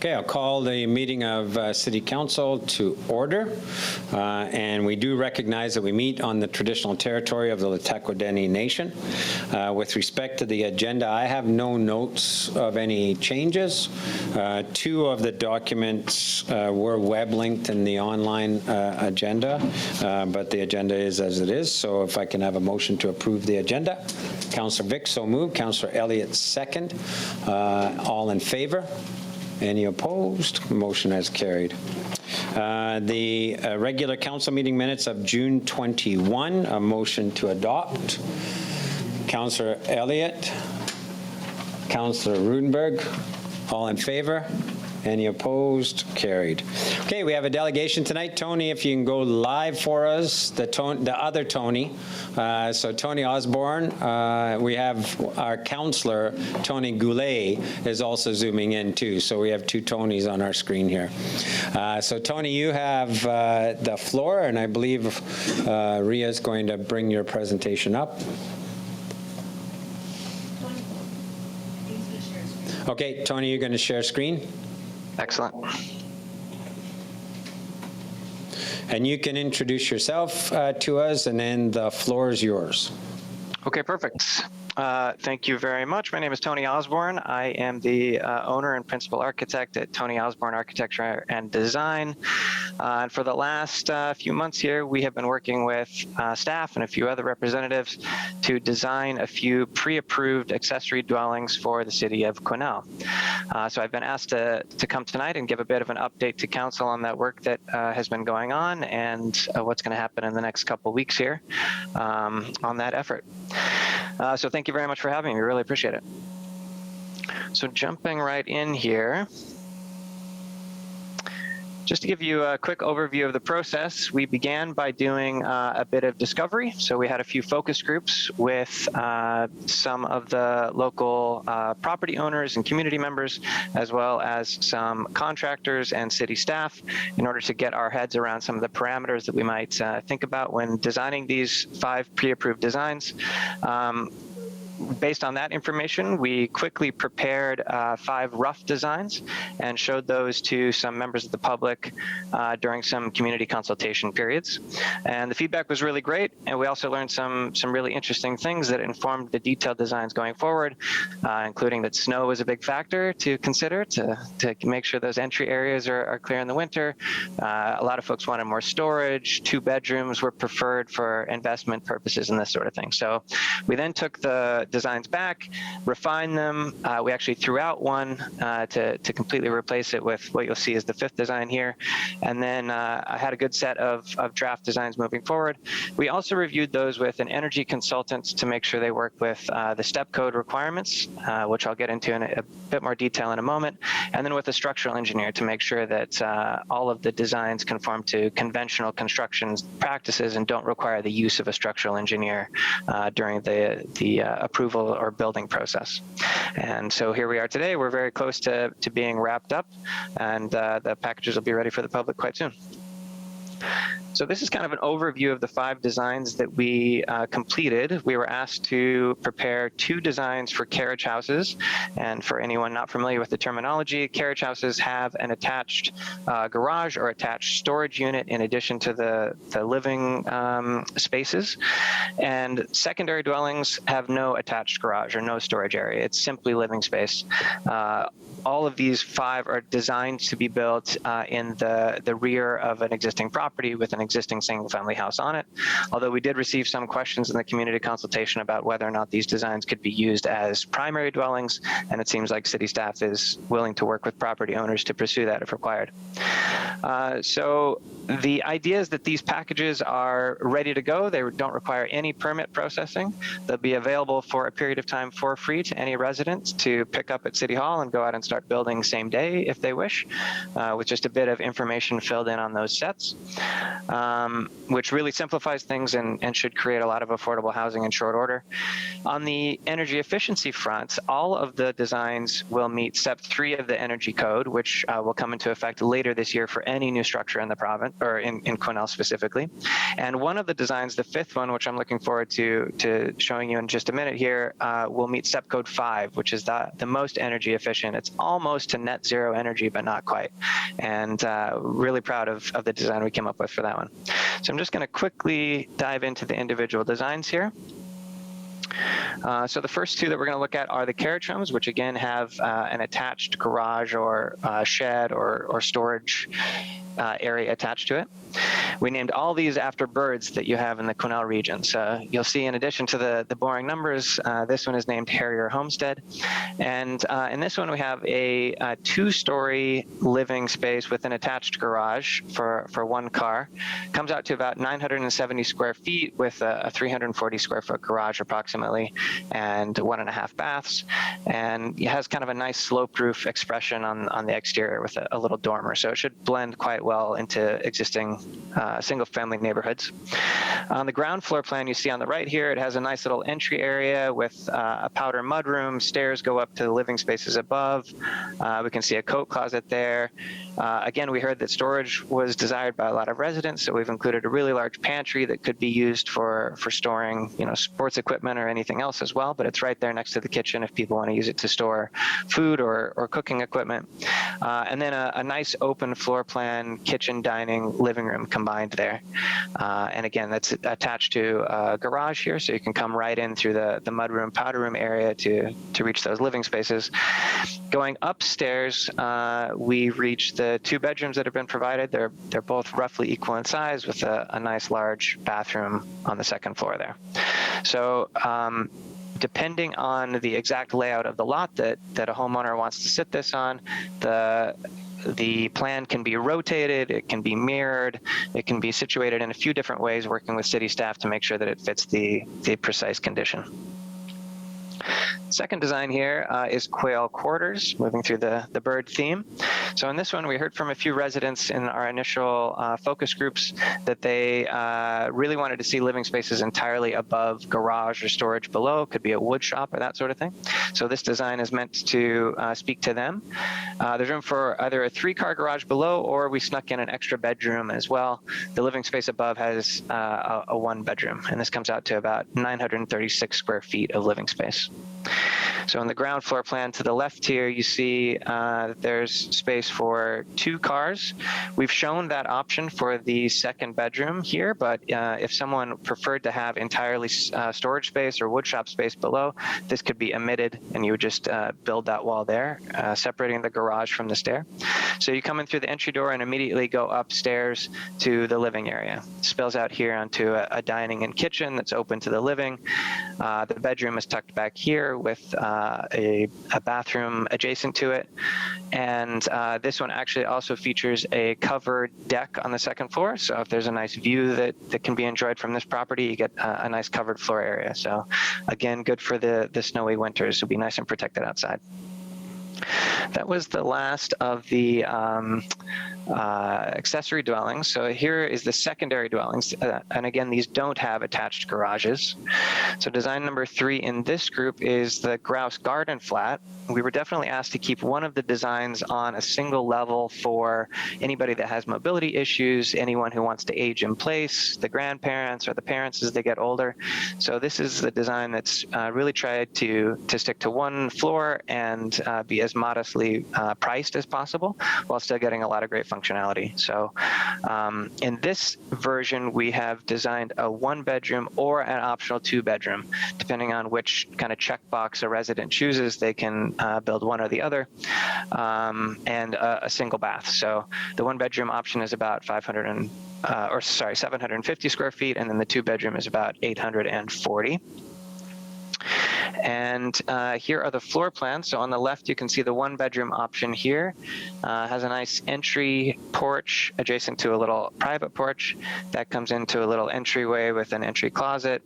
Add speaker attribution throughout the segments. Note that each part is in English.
Speaker 1: Okay, I'll call the meeting of City Council to order. And we do recognize that we meet on the traditional territory of the LHTAKO DENE Nation. With respect to the agenda, I have no notes of any changes. Two of the documents were web linked in the online agenda, but the agenda is as it is. So if I can have a motion to approve the agenda. Councillor Vic, so moved. Councillor Elliott, second. All in favor? Any opposed? Motion has carried. The regular council meeting minutes of June 21, a motion to adopt. Councillor Elliott, Councillor Rudenberg, all in favor? Any opposed? Carried. Okay, we have a delegation tonight. Tony, if you can go live for us, the other Tony. So Tony Osborn, we have our councillor, Tony Goulet, is also zooming in too. So we have two Tonys on our screen here. So Tony, you have the floor, and I believe Ria is going to bring your presentation up. Okay, Tony, you're going to share screen?
Speaker 2: Excellent.
Speaker 1: And you can introduce yourself to us, and then the floor is yours.
Speaker 2: Okay, perfect. Thank you very much. My name is Tony Osborn. I am the owner and principal architect at Tony Osborn Architecture and Design. And for the last few months here, we have been working with staff and a few other representatives to design a few pre-approved accessory dwellings for the city of Cornell. So I've been asked to come tonight and give a bit of an update to council on that work that has been going on and what's going to happen in the next couple of weeks here on that effort. So thank you very much for having me. We really appreciate it. So jumping right in here, just to give you a quick overview of the process, we began by doing a bit of discovery. So we had a few focus groups with some of the local property owners and community members, as well as some contractors and city staff, in order to get our heads around some of the parameters that we might think about when designing these 5 pre-approved designs. Based on that information, we quickly prepared 5 rough designs and showed those to some members of the public during some community consultation periods. And the feedback was really great, and we also learned some really interesting things that informed the detailed designs going forward, including that snow is a big factor to consider to make sure those entry areas are clear in the winter. A lot of folks wanted more storage. 2 bedrooms were preferred for investment purposes and this sort of thing. So we then took the designs back, refined them. We actually threw out one to completely replace it with what you'll see is the 5th design here. And then I had a good set of draft designs moving forward. We also reviewed those with an energy consultant to make sure they work with the step code requirements, which I'll get into in a bit more detail in a moment. And then with a structural engineer to make sure that all of the designs conform to conventional construction practices and don't require the use of a structural engineer during the approval or building process. And so here we are today. We're very close to being wrapped up, and the packages will be ready for the public quite soon. So this is kind of an overview of the 5 designs that we completed. We were asked to prepare 2 designs for carriage houses. And for anyone not familiar with the terminology, carriage houses have an attached garage or attached storage unit in addition to the living spaces. And secondary dwellings have no attached garage or no storage area. It's simply living space. All of these 5 are designed to be built in the rear of an existing property with an existing single-family house on it. Although we did receive some questions in the community consultation about whether or not these designs could be used as primary dwellings, and it seems like city staff is willing to work with property owners to pursue that if required. So the idea is that these packages are ready to go. They don't require any permit processing. They'll be available for a period of time for free to any resident to pick up at City Hall and go out and start building same day if they wish, with just a bit of information filled in on those sets, which really simplifies things and should create a lot of affordable housing in short order. On the energy efficiency front, all of the designs will meet step 3 of the energy code, which will come into effect later this year for any new structure in the province, or in Cornell specifically. And one of the designs, the fifth one, which I'm looking forward to showing you in just a minute here, will meet STEP Code 5, which is the most energy efficient. It's almost to net zero energy, but not quite. And really proud of the design we came up with for that one. So I'm just going to quickly dive into the individual designs here. So the first two that we're going to look at are the Carriage Homes, which again have an attached garage or shed or storage area attached to it. We named all these after birds that you have in the Cornell region. So you'll see, in addition to the boring numbers, this one is named Harrier Homestead. And in this one, we have a 2-story living space with an attached garage for one car. Comes out to about 970 square feet with a 340 square foot garage approximately, and 1.5 baths. And it has kind of a nice sloped roof expression on the exterior with a little dormer. So it should blend quite well into existing single-family neighborhoods. On the ground floor plan you see on the right here, it has a nice little entry area with a powder mudroom. Stairs go up to the living spaces above. We can see a coat closet there. Again, we heard that storage was desired by a lot of residents, so we've included a really large pantry that could be used for storing, sports equipment or anything else as well. But it's right there next to the kitchen if people want to use it to store food or cooking equipment. And then a nice open floor plan, kitchen, dining, living room combined there. And again, that's attached to a garage here, so you can come right in through the mudroom, powder room area to reach those living spaces. Going upstairs, we reach the 2 bedrooms that have been provided. They're both roughly equal in size with a nice large bathroom on the second floor there. So depending on the exact layout of the lot that a homeowner wants to sit this on, the plan can be rotated, it can be mirrored, it can be situated in a few different ways, working with city staff to make sure that it fits the precise condition. Second design here is quail quarters, moving through the bird theme. So in this one, we heard from a few residents in our initial focus groups that they really wanted to see living spaces entirely above garage or storage below. Could be a wood shop or that sort of thing. So this design is meant to speak to them. There's room for either a 3-car garage below, or we snuck in an extra bedroom as well. The living space above has a 1-bedroom, and this comes out to about 936 square feet of living space. So on the ground floor plan to the left here, you see there's space for 2 cars. We've shown that option for the second bedroom here, but if someone preferred to have entirely storage space or woodshop space below, this could be omitted, and you would just build that wall there, separating the garage from the stair. So you come in through the entry door and immediately go upstairs to the living area. It spills out here onto a dining and kitchen that's open to the living. The bedroom is tucked back here with a bathroom adjacent to it. And this one actually also features a covered deck on the second floor. So if there's a nice view that can be enjoyed from this property, you get a nice covered floor area. So again, good for the snowy winters. It'll be nice and protected outside. That was the last of the accessory dwellings. So here is the secondary dwellings. And again, these don't have attached garages. So design number 3 in this group is the grouse garden flat. We were definitely asked to keep one of the designs on a single level for anybody that has mobility issues, anyone who wants to age in place, the grandparents or the parents as they get older. So this is the design that's really tried to stick to one floor and be as modestly priced as possible while still getting a lot of great functionality. So in this version, we have designed a 1-bedroom or an optional 2-bedroom. Depending on which kind of checkbox a resident chooses, they can build one or the other, and a single bath. So the 1-bedroom option is about 750 square feet, and then the 2-bedroom is about 840. And here are the floor plans. So on the left, you can see the 1-bedroom option here. Has a nice entry porch adjacent to a little private porch that comes into a little entryway with an entry closet.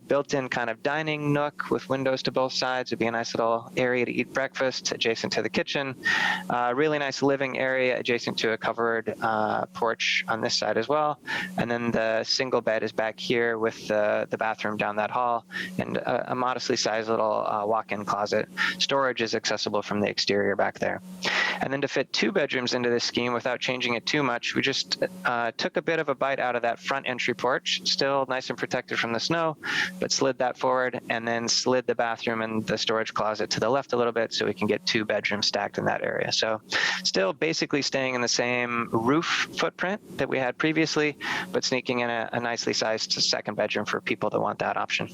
Speaker 2: Built-in kind of dining nook with windows to both sides. It'd be a nice little area to eat breakfast adjacent to the kitchen. Really nice living area adjacent to a covered porch on this side as well. And then the single bed is back here with the bathroom down that hall, and a modest nicely sized little walk-in closet. Storage is accessible from the exterior back there. And then to fit 2 bedrooms into this scheme without changing it too much, we just took a bit of a bite out of that front entry porch, still nice and protected from the snow, but slid that forward and then slid the bathroom and the storage closet to the left a little bit so we can get 2 bedrooms stacked in that area. So still basically staying in the same roof footprint that we had previously, but sneaking in a nicely sized second bedroom for people that want that option.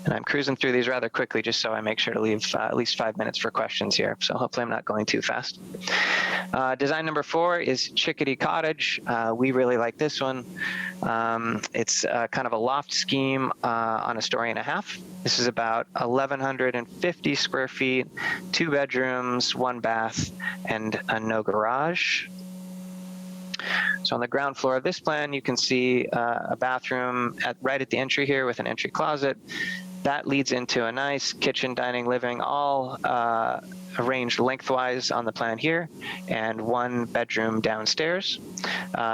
Speaker 2: And I'm cruising through these rather quickly just so I make sure to leave at least 5 minutes for questions here. So hopefully I'm not going too fast. Design number 4 is Chickadee Cottage. We really like this one. It's kind of a loft scheme on a story and a half. This is about 1,150 square feet, 2 bedrooms, 1 bath, and no garage. So on the ground floor of this plan, you can see a bathroom right at the entry here with an entry closet. That leads into a nice kitchen, dining, living, all arranged lengthwise on the plan here, and 1 bedroom downstairs.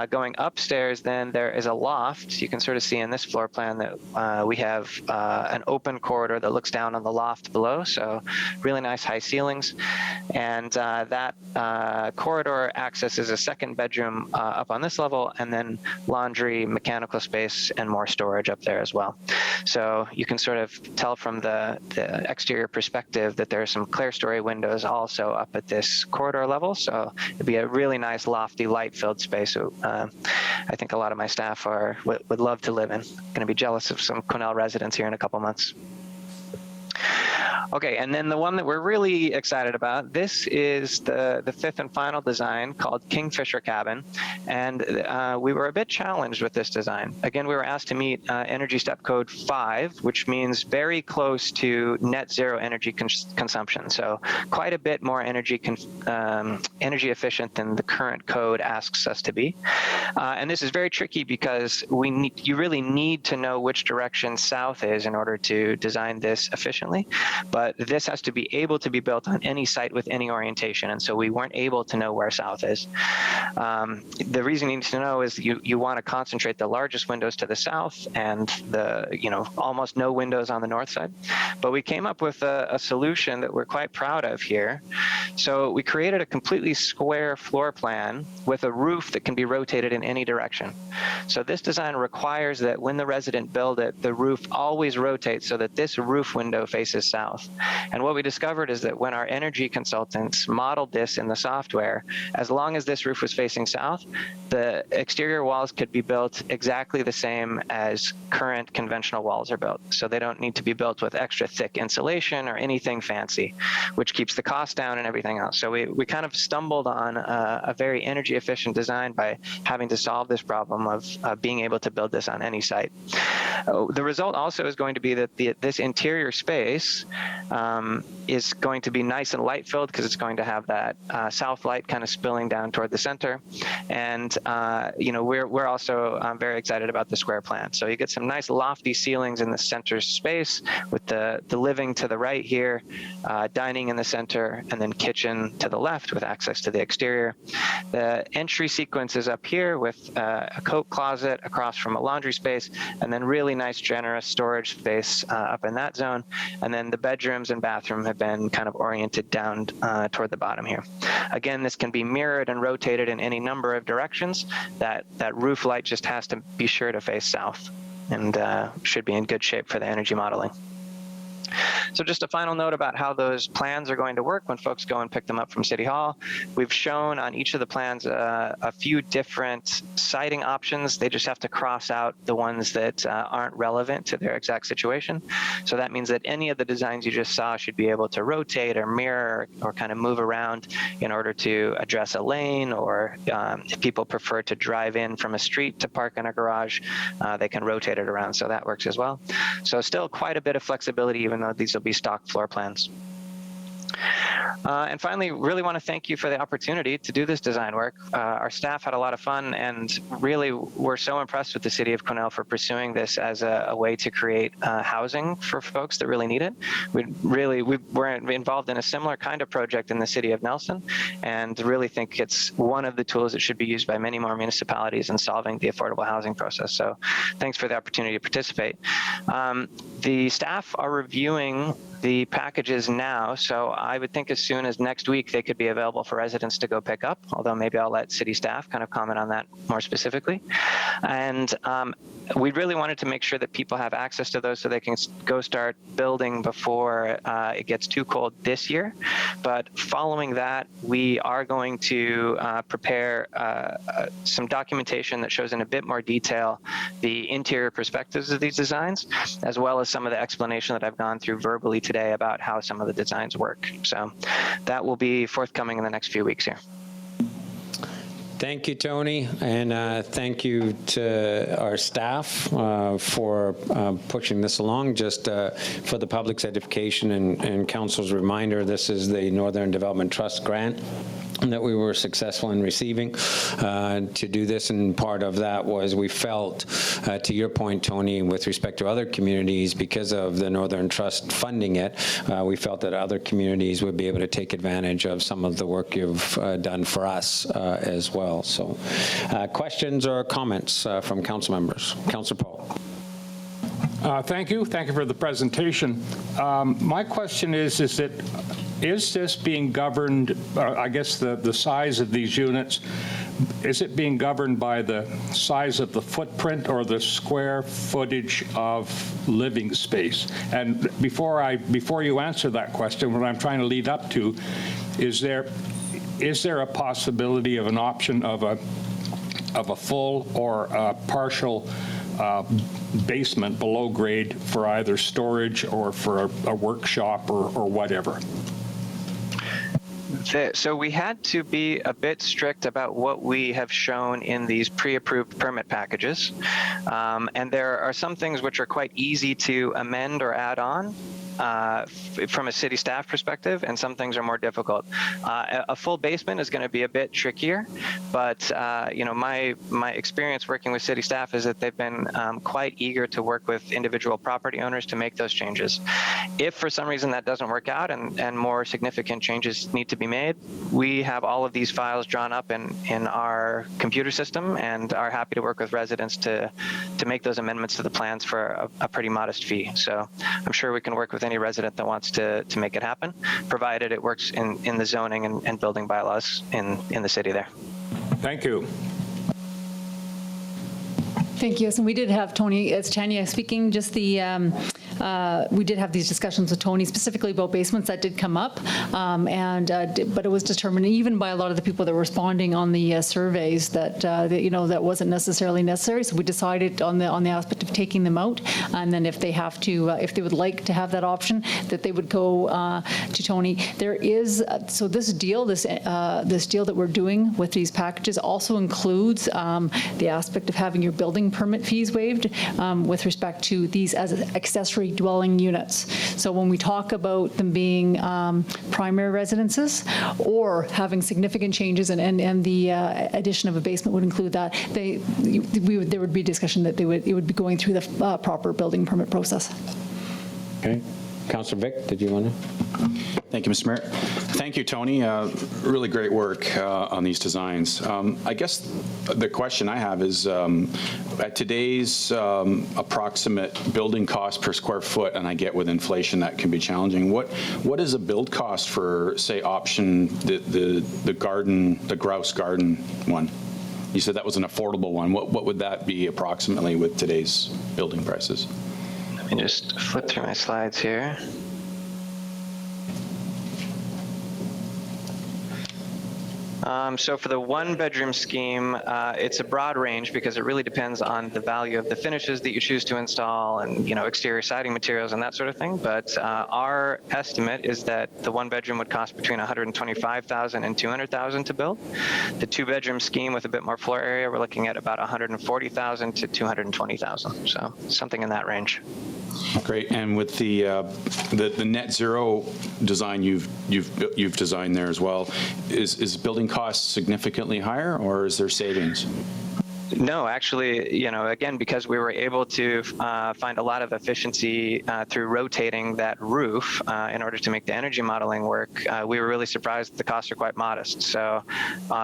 Speaker 2: Going upstairs, then there is a loft. You can sort of see in this floor plan that we have an open corridor that looks down on the loft below, so really nice high ceilings. And that corridor accesses a 2nd bedroom up on this level, and then laundry, mechanical space, and more storage up there as well. So you can sort of tell from the exterior perspective that there are some clerestory windows also up at this corridor level, so it'd be a really nice lofty light-filled space. So, I think a lot of my staff would love to live in. Going to be jealous of some Cornell residents here in a couple months. Okay, and then the one that we're really excited about, this is the 5th and final design called Kingfisher Cabin, and we were a bit challenged with this design. Again, we were asked to meet Energy Step Code 5, which means very close to net zero energy consumption, so quite a bit more energy efficient than the current code asks us to be. And this is very tricky because you really need to know which direction south is in order to design this efficiently. But this has to be able to be built on any site with any orientation, and so we weren't able to know where south is. The reason you need to know is you want to concentrate the largest windows to the south and almost no windows on the north side. But we came up with a solution that we're quite proud of here. So we created a completely square floor plan with a roof that can be rotated in any direction. So this design requires that when the resident build it, the roof always rotates so that this roof window faces south. And what we discovered is that when our energy consultants modeled this in the software, as long as this roof was facing south, the exterior walls could be built exactly the same as current conventional walls are built. So they don't need to be built with extra thick insulation or anything fancy, which keeps the cost down and everything else. So we kind of stumbled on a very energy efficient design by having to solve this problem of being able to build this on any site. The result also is going to be that this interior space is going to be nice and light filled because it's going to have that south light kind of spilling down toward the center. And we're also very excited about the square plan. So you get some nice lofty ceilings in the center space with the living to the right here, dining in the center, and then kitchen to the left with access to the exterior. The entry sequence is up here with a coat closet across from a laundry space, and then really nice generous storage space up in that zone. And then the bedrooms and bathroom have been kind of oriented down toward the bottom here. Again, this can be mirrored and rotated in any number of directions. That roof light just has to be sure to face south and should be in good shape for the energy modeling. So just a final note about how those plans are going to work when folks go and pick them up from City Hall. We've shown on each of the plans a few different siting options. They just have to cross out the ones that aren't relevant to their exact situation. So that means that any of the designs you just saw should be able to rotate or mirror or kind of move around in order to address a lane, or if people prefer to drive in from a street to park in a garage, they can rotate it around. So that works as well. So still quite a bit of flexibility, even though these will be stock floor plans. And finally, really want to thank you for the opportunity to do this design work. Our staff had a lot of fun and really were so impressed with the City of Cornell for pursuing this as a way to create housing for folks that really need it. We were involved in a similar kind of project in the City of Nelson, and really think it's one of the tools that should be used by many more municipalities in solving the affordable housing process. So thanks for the opportunity to participate. The staff are reviewing the packages now, so I would think as soon as next week they could be available for residents to go pick up, although maybe I'll let city staff kind of comment on that more specifically. And we really wanted to make sure that people have access to those so they can go start building before it gets too cold this year. But following that, we are going to prepare some documentation that shows in a bit more detail the interior perspectives of these designs, as well as some of the explanation that I've gone through verbally today about how some of the designs work. So that will be forthcoming in the next few weeks here.
Speaker 1: Thank you, Tony, and thank you to our staff for pushing this along. Just for the public's edification and council's reminder, this is the Northern Development Trust grant that we were successful in receiving to do this, and part of that was we felt, to your point, Tony, with respect to other communities, because of the Northern Trust funding it, we felt that other communities would be able to take advantage of some of the work you've done for us as well. So questions or comments from council members? Councillor Paul.
Speaker 3: Thank you for the presentation. My question is this being governed, I guess the size of these units, is it being governed by the size of the footprint or the square footage of living space? And before you answer that question, what I'm trying to lead up to, is there a possibility of an option of a full or a partial basement below grade for either storage or for a workshop or whatever?
Speaker 2: So we had to be a bit strict about what we have shown in these pre-approved permit packages. And there are some things which are quite easy to amend or add on from a city staff perspective, and some things are more difficult. A full basement is going to be a bit trickier, but my experience working with city staff is that they've been quite eager to work with individual property owners to make those changes. If for some reason that doesn't work out and more significant changes need to be made, we have all of these files drawn up in our computer system and are happy to work with residents to make those amendments to the plans for a pretty modest fee. So I'm sure we can work with any resident that wants to make it happen, provided it works in the zoning and building bylaws in the city there.
Speaker 3: Thank you.
Speaker 4: Thank you. And we did have Tony, it's Tanya speaking, just we did have these discussions with Tony specifically about basements that did come up, but it was determined even by a lot of the people that were responding on the surveys that that wasn't necessarily necessary. So we decided on the aspect of taking them out, and then if they have to, if they would like to have that option, that they would go to Tony. There is so this deal that we're doing with these packages also includes the aspect of having your building permit fees waived with respect to these as accessory dwelling units. So when we talk about them being primary residences or having significant changes and the addition of a basement would include that, there would be discussion that it would be going through the proper building permit process.
Speaker 1: Okay. Councillor Vic, did you want to?
Speaker 5: Thank you, Mr. Mayor. Thank you, Tony. Really great work on these designs. I guess the question I have is, at today's approximate building cost per square foot, and I get with inflation that can be challenging, what is a build cost for, say, option the garden, the grouse garden one? You said that was an affordable one. What would that be approximately with today's building prices?
Speaker 2: Let me just flip through my slides here. So for the one-bedroom scheme, it's a broad range because it really depends on the value of the finishes that you choose to install and exterior siding materials and that sort of thing. But our estimate is that the one-bedroom would cost between $125,000 and $200,000 to build. The two-bedroom scheme with a bit more floor area, we're looking at about $140,000 to $220,000. So something in that range.
Speaker 5: Great. And with the net zero design you've designed there as well, is building costs significantly higher, or is there savings?
Speaker 2: No, actually, again, because we were able to find a lot of efficiency through rotating that roof in order to make the energy modeling work, we were really surprised that the costs are quite modest. So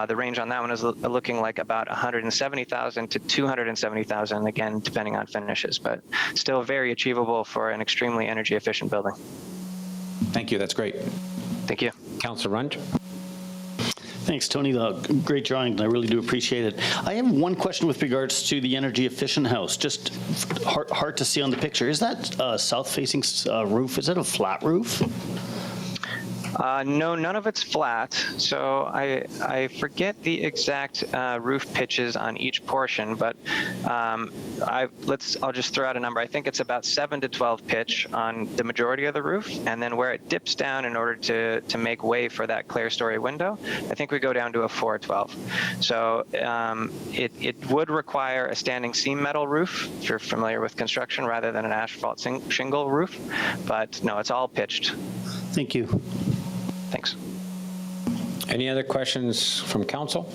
Speaker 2: the range on that one is looking like about $170,000 to $270,000, again, depending on finishes, but still very achievable for an extremely energy efficient building.
Speaker 5: Thank you. That's great.
Speaker 2: Thank you.
Speaker 1: Councillor Runge.
Speaker 6: Thanks, Tony. Great drawing. I really do appreciate it. I have one question with regards to the energy efficient house. Just hard to see on the picture. Is that south-facing roof? Is that a flat roof?
Speaker 2: No, none of it's flat. So I forget the exact roof pitches on each portion, but I'll just throw out a number. I think it's about 7 to 12 pitch on the majority of the roof, and then where it dips down in order to make way for that clear-story window, I think we go down to a 412. So it would require a standing seam metal roof, if you're familiar with construction, rather than an asphalt shingle roof. But no, it's all pitched.
Speaker 6: Thank you.
Speaker 2: Thanks.
Speaker 1: Any other questions from council?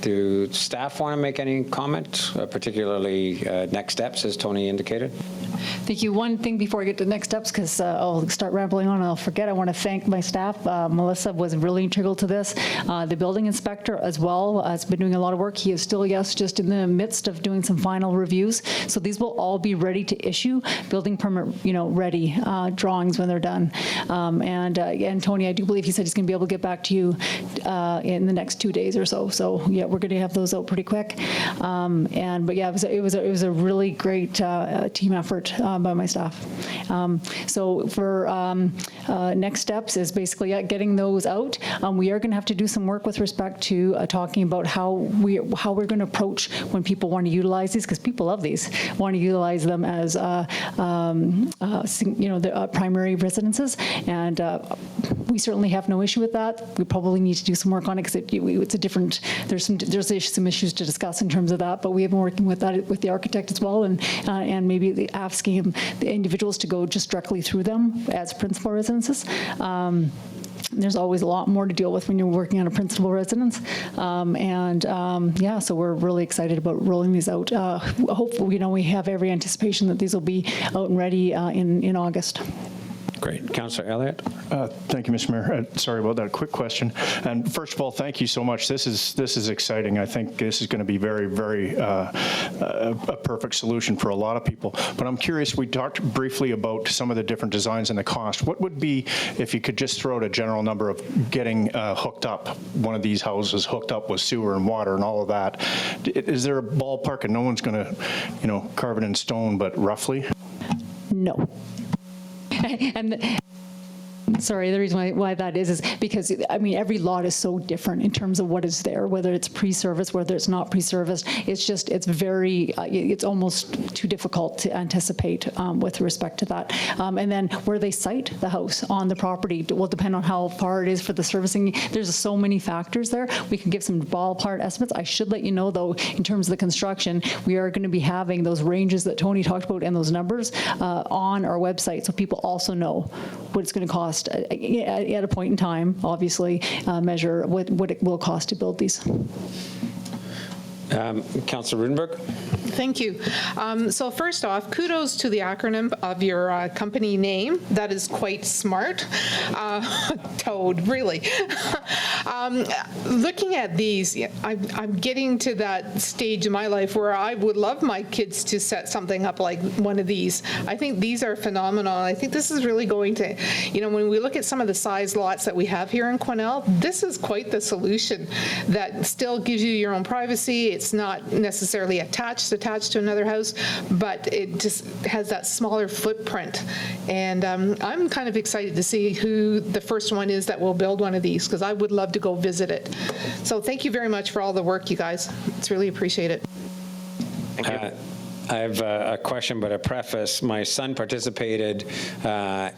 Speaker 1: Do staff want to make any comment, particularly next steps, as Tony indicated?
Speaker 4: Thank you. One thing before I get to next steps, because I'll start rambling on and I'll forget, I want to thank my staff. Melissa was really integral to this. The building inspector as well has been doing a lot of work. He is still, just in the midst of doing some final reviews. So these will all be ready to issue, building permit, ready drawings when they're done. And Tony, I do believe he said he's going to be able to get back to you in the next 2 days or so. So yeah, we're going to have those out pretty quick. But yeah, it was a really great team effort by my staff. So for next steps is basically getting those out. We are going to have to do some work with respect to talking about how we're going to approach when people want to utilize these, because people love these, want to utilize them as the primary residences, and we certainly have no issue with that. We probably need to do some work on it because it's a different. There's some issues to discuss in terms of that, but we have been working with that with the architect as well, and maybe asking the individuals to go just directly through them as principal residences. There's always a lot more to deal with when you're working on a principal residence. So we're really excited about rolling these out. Hopefully, we have every anticipation that these will be out and ready in August.
Speaker 1: Great. Councillor Elliott.
Speaker 7: Thank you, Mr. Mayor. Sorry about that. Quick question. And first of all, thank you so much. This is exciting. I think this is going to be very, very a perfect solution for a lot of people. But I'm curious, we talked briefly about some of the different designs and the cost. What would be, if you could just throw out a general number of getting hooked up, one of these houses hooked up with sewer and water and all of that? Is there a ballpark, and no one's going to, carve it in stone, but roughly?
Speaker 4: No. And sorry, the reason why that is because, every lot is so different in terms of what is there, whether it's pre-service, whether it's not pre-service. It's almost too difficult to anticipate with respect to that. And then where they site the house on the property will depend on how far it is for the servicing. There's so many factors there. We can give some ballpark estimates. I should let you know, though, in terms of the construction, we are going to be having those ranges that Tony talked about and those numbers on our website, so people also know what it's going to cost at a point in time, obviously, measure what it will cost to build these.
Speaker 1: Councillor Rudenberg.
Speaker 8: Thank you. So first off, kudos to the acronym of your company name. That is quite smart. Toad, really. Looking at these, I'm getting to that stage in my life where I would love my kids to set something up like one of these. I think these are phenomenal. I think this is really going to, when we look at some of the size lots that we have here in Cornell, this is quite the solution that still gives you your own privacy. It's not necessarily attached to another house, but it just has that smaller footprint. And I'm kind of excited to see who the first one is that will build one of these, because I would love to go visit it. So thank you very much for all the work, you guys. It's really appreciated.
Speaker 2: Thank you.
Speaker 1: I have a question, but a preface. My son participated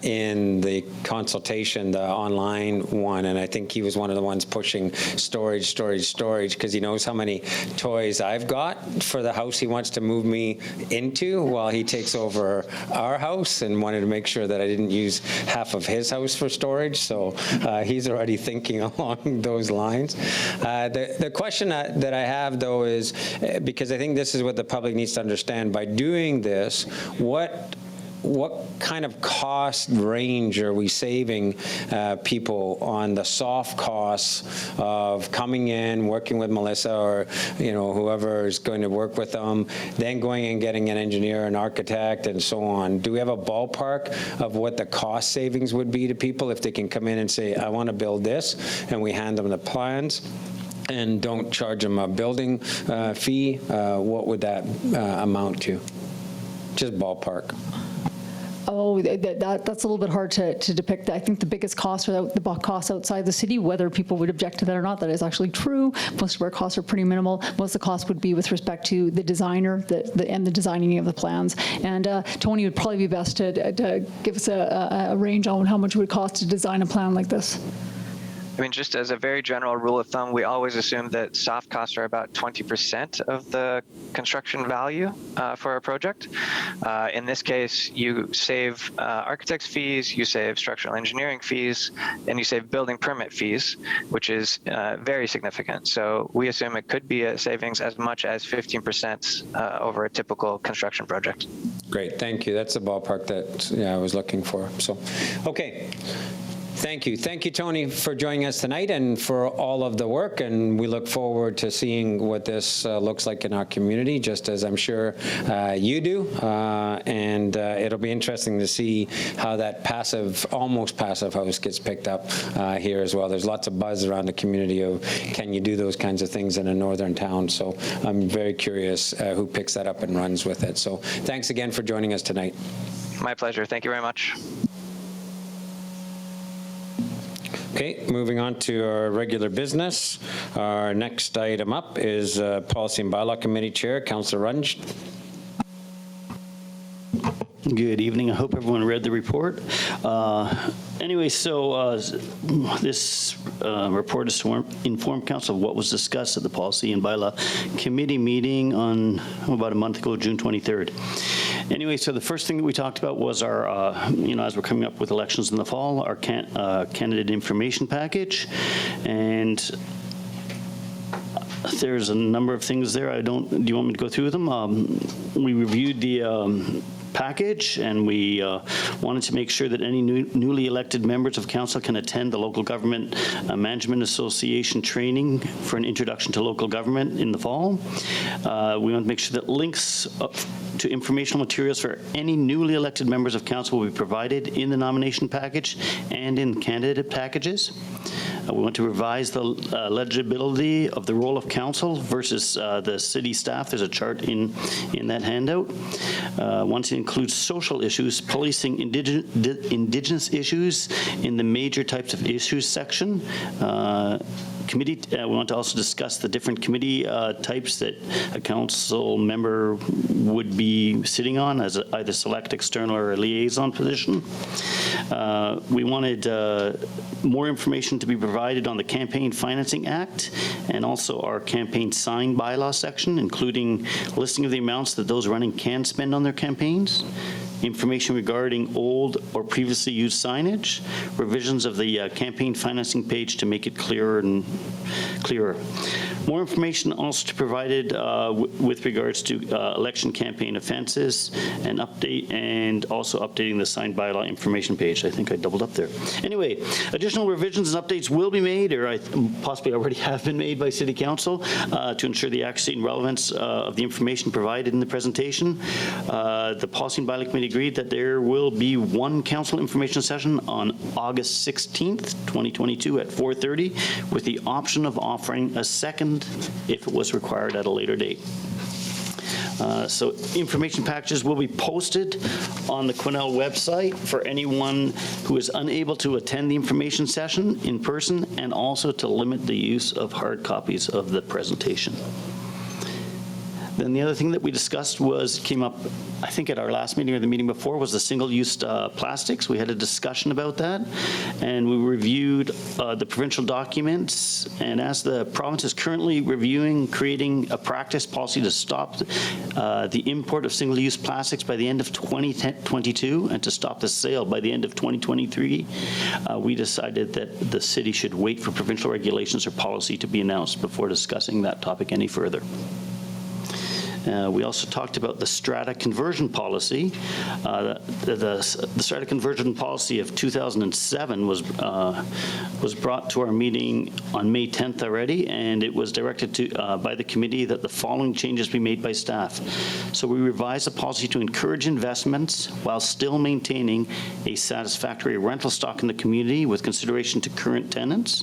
Speaker 1: in the consultation, the online one, and I think he was one of the ones pushing storage, because he knows how many toys I've got for the house he wants to move me into while he takes over our house, and wanted to make sure that I didn't use half of his house for storage. So he's already thinking along those lines. The question that I have, though, is because I think this is what the public needs to understand. By doing this, what kind of cost range are we saving people on the soft costs of coming in, working with Melissa or whoever is going to work with them, then going and getting an engineer, an architect, and so on? Do we have a ballpark of what the cost savings would be to people if they can come in and say, I want to build this, and we hand them the plans and don't charge them a building fee? What would that amount to? Just ballpark.
Speaker 4: Oh, that's a little bit hard to depict. I think the biggest costs are the costs outside the city, whether people would object to that or not. That is actually true. Most of our costs are pretty minimal. Most of the costs would be with respect to the designer and the designing of the plans. And Tony would probably be best to give us a range on how much it would cost to design a plan like this.
Speaker 2: I mean, just as a very general rule of thumb, we always assume that soft costs are about 20% of the construction value for a project. In this case, you save architect's fees, you save structural engineering fees, and you save building permit fees, which is very significant. So we assume it could be a savings as much as 15% over a typical construction project.
Speaker 1: Great, thank you. That's the ballpark that I was looking for. So, okay. Thank you. Thank you, Tony, for joining us tonight and for all of the work. And we look forward to seeing what this looks like in our community, just as I'm sure you do. And it'll be interesting to see how that almost passive house gets picked up here as well. There's lots of buzz around the community of, can you do those kinds of things in a northern town? So I'm very curious who picks that up and runs with it. So thanks again for joining us tonight.
Speaker 2: My pleasure. Thank you very much.
Speaker 1: Okay, moving on to our regular business. Our next item up is Policy and Bylaw Committee Chair, Councillor Runge.
Speaker 6: Good evening. I hope everyone read the report. Anyway, so this report is to inform Council of what was discussed at the Policy and Bylaw Committee meeting on about a month ago, June 23rd. Anyway, so the first thing that we talked about was our, as we're coming up with elections in the fall, our candidate information package. And there's a number of things there. Do you want me to go through them? We reviewed the package, and we wanted to make sure that any newly elected members of council can attend the Local Government Management Association training for an introduction to local government in the fall. We want to make sure that links to informational materials for any newly elected members of council will be provided in the nomination package and in candidate packages. We want to revise the legibility of the role of council versus the city staff. There's a chart in that handout. Want to include social issues, policing indigenous issues in the major types of issues section. Committee, we want to also discuss the different committee types that a council member would be sitting on as either select, external, or a liaison position. We wanted more information to be provided on the Campaign Financing Act and also our campaign sign bylaw section, including listing of the amounts that those running can spend on their campaigns, information regarding old or previously used signage, revisions of the campaign financing page to make it clearer and clearer. More information also to be provided with regards to election campaign offenses and also updating the signed bylaw information page. I think I doubled up there. Anyway, additional revisions and updates will be made, or possibly already have been made by City Council to ensure the accuracy and relevance of the information provided in the presentation. The Policy and Bylaw Committee agreed that there will be one council information session on August 16th, 2022 at 4:30, with the option of offering a second if it was required at a later date. So information packages will be posted on the Cornell website for anyone who is unable to attend the information session in person, and also to limit the use of hard copies of the presentation. Then the other thing that we discussed came up, I think at our last meeting or the meeting before, was the single-use plastics. We had a discussion about that, and we reviewed the provincial documents, and as the province is currently reviewing, creating a practice policy to stop the import of single-use plastics by the end of 2022 and to stop the sale by the end of 2023, we decided that the city should wait for provincial regulations or policy to be announced before discussing that topic any further. We also talked about the Strata conversion policy. The Strata conversion policy of 2007 was brought to our meeting on May 10th already, and it was directed to by the committee that the following changes be made by staff. So we revised the policy to encourage investments while still maintaining a satisfactory rental stock in the community with consideration to current tenants,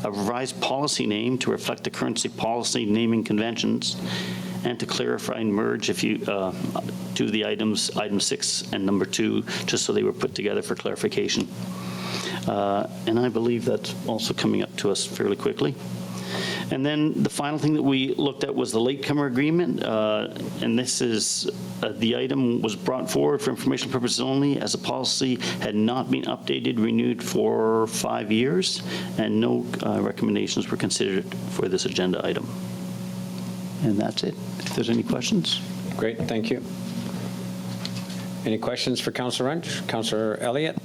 Speaker 6: a revised policy name to reflect the currency policy naming conventions, and to clarify and merge two of the items, item 6 and number 2, just so they were put together for clarification. And I believe that's also coming up to us fairly quickly. And then the final thing that we looked at was the latecomer agreement, and this is the item was brought forward for informational purposes only, as the policy had not been updated, renewed for 5 years, and no recommendations were considered for this agenda item. And that's it. If there's any questions.
Speaker 1: Great, thank you. Any questions for Councillor Runge? Councillor Elliott?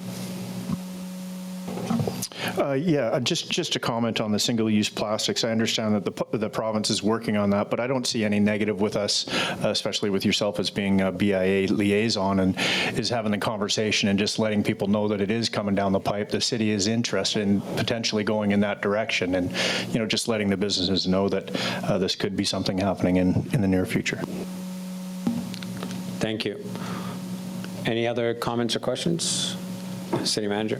Speaker 7: Yeah, just a comment on the single-use plastics. I understand that the province is working on that, but I don't see any negative with us, especially with yourself as being a BIA liaison, and is having the conversation and just letting people know that it is coming down the pipe. The city is interested in potentially going in that direction, and just letting the businesses know that this could be something happening in the near future.
Speaker 1: Thank you. Any other comments or questions? City Manager.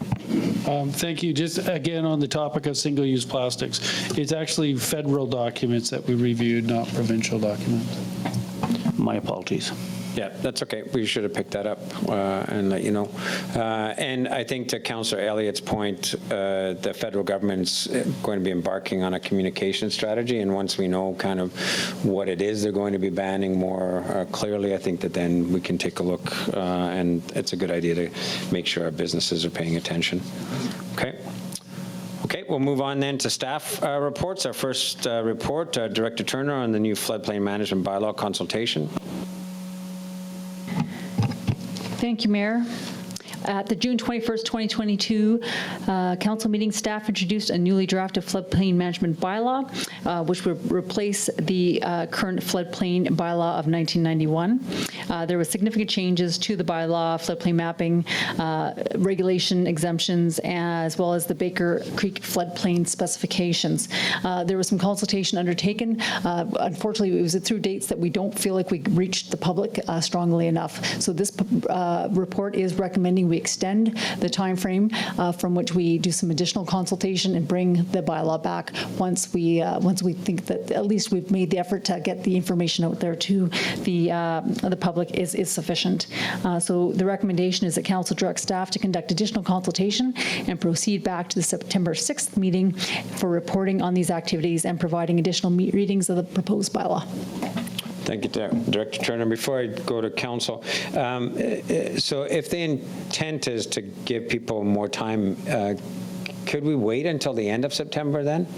Speaker 9: Thank you. Just again on the topic of single-use plastics, it's actually federal documents that we reviewed, not provincial documents.
Speaker 6: My apologies.
Speaker 1: Yeah, that's okay. We should have picked that up and let you know. And I think to Councillor Elliott's point, the federal government's going to be embarking on a communication strategy, and once we know kind of what it is they're going to be banning more clearly, I think that then we can take a look, and it's a good idea to make sure our businesses are paying attention. Okay. Okay, we'll move on then to staff reports. Our first report, Director Turner on the new floodplain management bylaw consultation.
Speaker 4: Thank you, Mayor. At the June 21st, 2022 council meeting, staff introduced a newly drafted floodplain management bylaw, which would replace the current floodplain bylaw of 1991. There were significant changes to the bylaw, floodplain mapping, regulation exemptions, as well as the Baker Creek floodplain specifications. There was some consultation undertaken. Unfortunately, it was through dates that we don't feel like we reached the public strongly enough. So this report is recommending we extend the time frame from which we do some additional consultation and bring the bylaw back once we think that at least we've made the effort to get the information out there to the public is sufficient. So the recommendation is that council direct staff to conduct additional consultation and proceed back to the September 6th meeting for reporting on these activities and providing additional readings of the proposed bylaw.
Speaker 1: Thank you, Director Turner. Before I go to council, so if the intent is to give people more time, could we wait until the end of September then?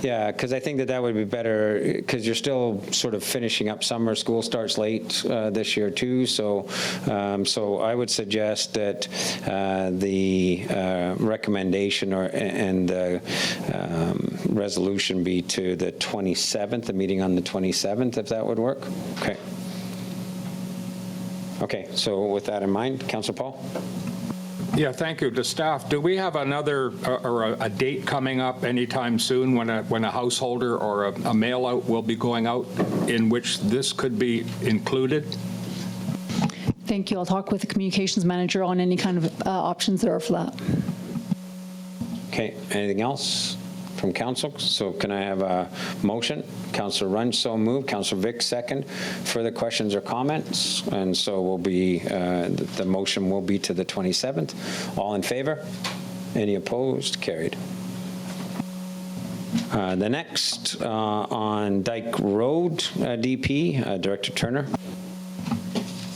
Speaker 1: Yeah, because I think that would be better, because you're still sort of finishing up summer. School starts late this year too, so I would suggest that the recommendation and the resolution be to the 27th, the meeting on the 27th, if that would work. Okay. Okay, so with that in mind, Councillor Paul?
Speaker 3: Yeah, thank you. To staff, do we have another or a date coming up anytime soon when a householder or a mail out will be going out in which this could be included?
Speaker 4: Thank you. I'll talk with the communications manager on any kind of options there are for that.
Speaker 1: Okay, anything else from council? So can I have a motion? Councillor Runge, so moved. Councillor Vic, second. Further questions or comments? And so will be, the motion will be to the 27th. All in favor? Any opposed? Carried. The next on Dyke Road, DP, Director Turner.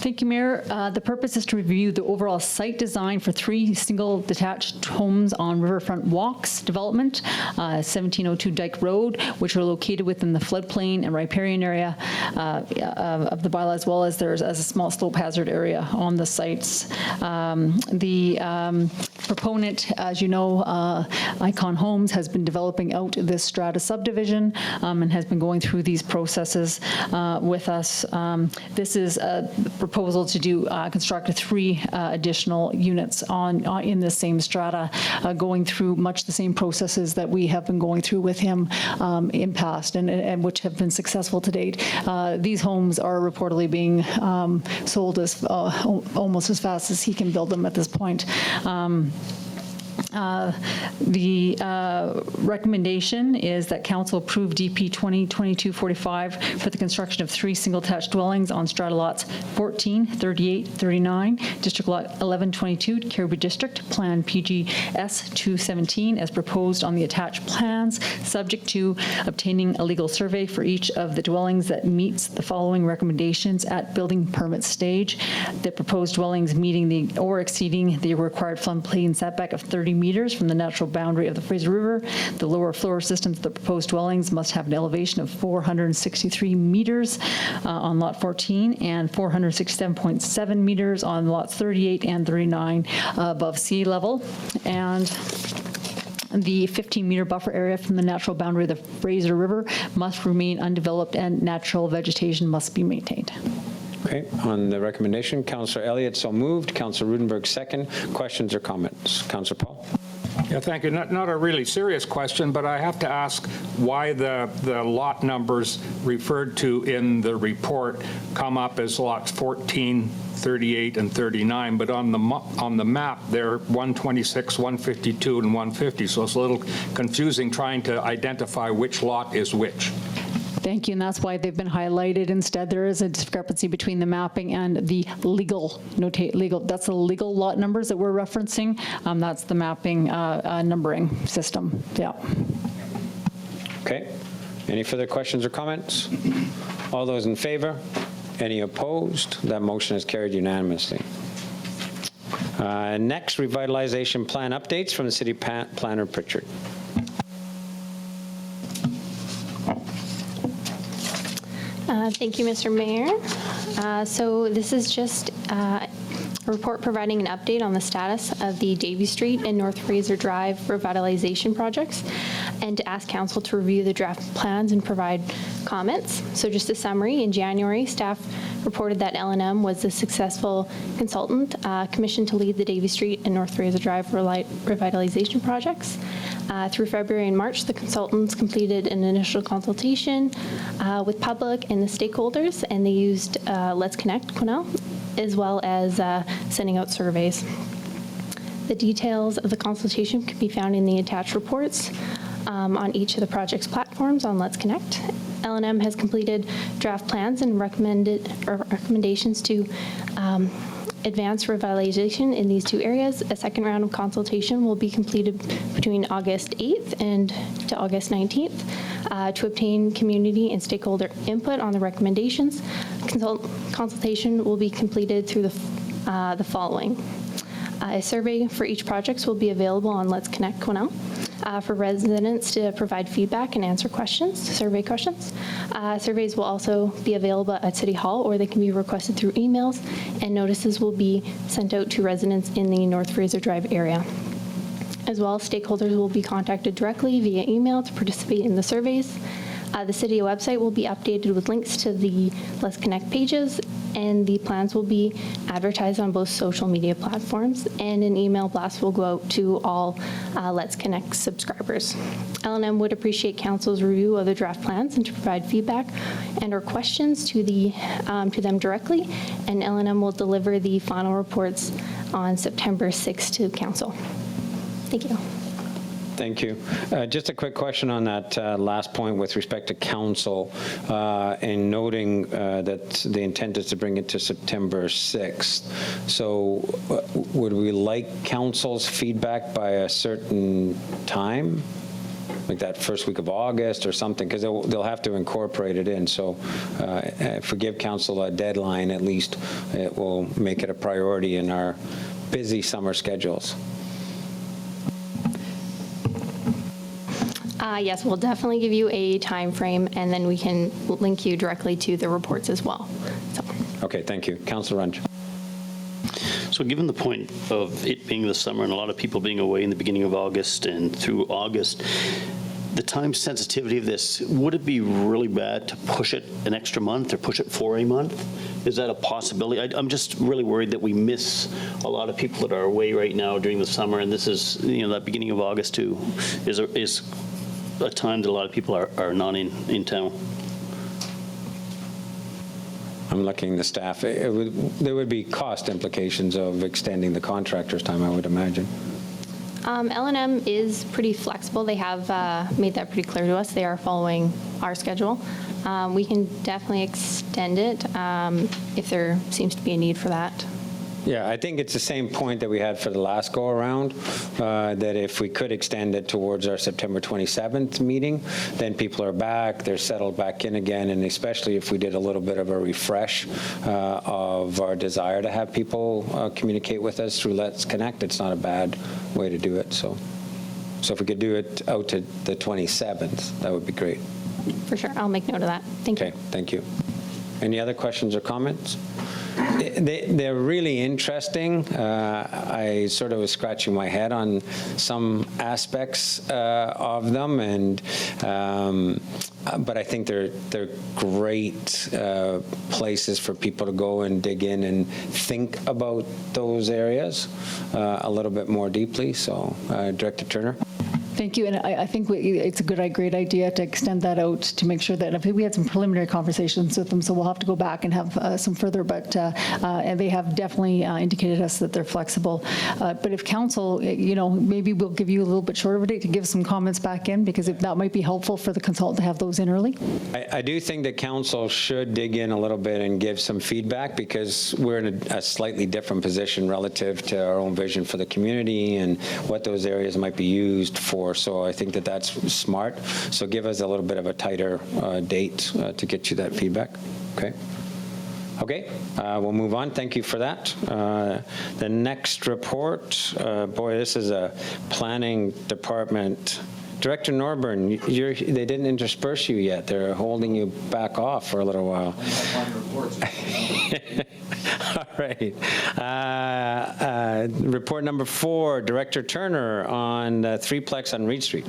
Speaker 4: Thank you, Mayor. The purpose is to review the overall site design for 3 single detached homes on Riverfront Walks development, 1702 Dyke Road, which are located within the floodplain and riparian area of the bylaw, as well as there's a small slope hazard area on the sites. The proponent, as you know, Icon Homes, has been developing out this strata subdivision and has been going through these processes with us. This is a proposal to do construct 3 additional units in the same strata, going through much the same processes that we have been going through with him in past and which have been successful to date. These homes are reportedly being sold as almost as fast as he can build them at this point. The recommendation is that council approve DP 2022-45 for the construction of 3 single-attached dwellings on strata lots 14, 38, 39, District Lot 1122, Carriage District, Plan PGS 217, as proposed on the attached plans, subject to obtaining a legal survey for each of the dwellings that meets the following recommendations at building permit stage. The proposed dwellings meeting the or exceeding the required floodplain setback of 30 meters from the natural boundary of the Fraser River. The lower floor systems of the proposed dwellings must have an elevation of 463 meters on lot 14 and 467.7 meters on lots 38 and 39 above sea level. And the 15-meter buffer area from the natural boundary of the Fraser River must remain undeveloped and natural vegetation must be maintained.
Speaker 1: Okay, on the recommendation, Councillor Elliott so moved, Councillor Rudenberg second. Questions or comments? Councillor Paul.
Speaker 3: Yeah, thank you. Not a really serious question, but I have to ask why the lot numbers referred to in the report come up as lots 14, 38, and 39, but on the map, they're 126, 152, and 150, so it's a little confusing trying to identify which lot is which.
Speaker 4: Thank you, and that's why they've been highlighted. Instead, there is a discrepancy between the mapping and the legal. That's the legal lot numbers that we're referencing. That's the mapping numbering system. Yeah.
Speaker 1: Okay. Any further questions or comments? All those in favor? Any opposed? That motion is carried unanimously. Next, revitalization plan updates from the city planner, Pritchard.
Speaker 10: Thank you, Mr. Mayor. So this is just a report providing an update on the status of the Davie Street and North Fraser Drive revitalization projects, and to ask council to review the draft plans and provide comments. So just a summary, in January, staff reported that L&M was the successful consultant commissioned to lead the Davie Street and North Fraser Drive revitalization projects. Through February and March, the consultants completed an initial consultation with public and the stakeholders, and they used Let's Connect Cornell, as well as sending out surveys. The details of the consultation can be found in the attached reports on each of the project's platforms on Let's Connect. L&M has completed draft plans and recommendations to advance revitalization in these 2 areas. A second round of consultation will be completed between August 8th and to August 19th to obtain community and stakeholder input on the recommendations. Consultation will be completed through the following. A survey for each project will be available on Let's Connect Cornell for residents to provide feedback and answer questions, survey questions. Surveys will also be available at City Hall, or they can be requested through emails, and notices will be sent out to residents in the North Fraser Drive area. As well, stakeholders will be contacted directly via email to participate in the surveys. The city website will be updated with links to the Let's Connect pages, and the plans will be advertised on both social media platforms, and an email blast will go out to all Let's Connect subscribers. L&M would appreciate council's review of the draft plans and to provide feedback and or questions to them directly, and L&M will deliver the final reports on September 6th to council. Thank you.
Speaker 1: Thank you. Just a quick question on that last point with respect to council, and noting that the intent is to bring it to September 6th. So would we like council's feedback by a certain time? like that first week of August or something, because they'll have to incorporate it in. So if we give council a deadline, at least it will make it a priority in our busy summer schedules.
Speaker 10: Yes, we'll definitely give you a time frame, and then we can link you directly to the reports as well. So.
Speaker 1: Okay, thank you. Councillor Runge.
Speaker 6: So given the point of it being the summer and a lot of people being away in the beginning of August and through August, the time sensitivity of this, would it be really bad to push it an extra month or push it for a month? Is that a possibility? I'm just really worried that we miss a lot of people that are away right now during the summer, and this is, that beginning of August too is a time that a lot of people are not in town.
Speaker 1: I'm looking at the staff. There would be cost implications of extending the contractor's time, I would imagine.
Speaker 10: L&M is pretty flexible. They have made that pretty clear to us. They are following our schedule. We can definitely extend it if there seems to be a need for that.
Speaker 1: Yeah, I think it's the same point that we had for the last go-around, that if we could extend it towards our September 27th meeting, then people are back, they're settled back in again, and especially if we did a little bit of a refresh of our desire to have people communicate with us through Let's Connect, it's not a bad way to do it. So if we could do it out to the 27th, that would be great.
Speaker 10: For sure. I'll make note of that. Thank you.
Speaker 1: Okay, thank you. Any other questions or comments? They're really interesting. I sort of was scratching my head on some aspects of them, and but I think they're great places for people to go and dig in and think about those areas a little bit more deeply. So, Director Turner.
Speaker 4: Thank you, and I think it's a great idea to extend that out to make sure that, we had some preliminary conversations with them, so we'll have to go back and have some further, but and they have definitely indicated to us that they're flexible. But if council, maybe we'll give you a little bit shorter of a date to give some comments back in, because that might be helpful for the consultant to have those in early.
Speaker 1: I do think that council should dig in a little bit and give some feedback, because we're in a slightly different position relative to our own vision for the community and what those areas might be used for. So I think that that's smart. So give us a little bit of a tighter date to get you that feedback. Okay. Okay, we'll move on. Thank you for that. The next report, boy, this is a planning department. Director Norburn, they didn't intersperse you yet. They're holding you back off for a little while. All right. Report number 4, Director Turner on threeplex on Reed Street.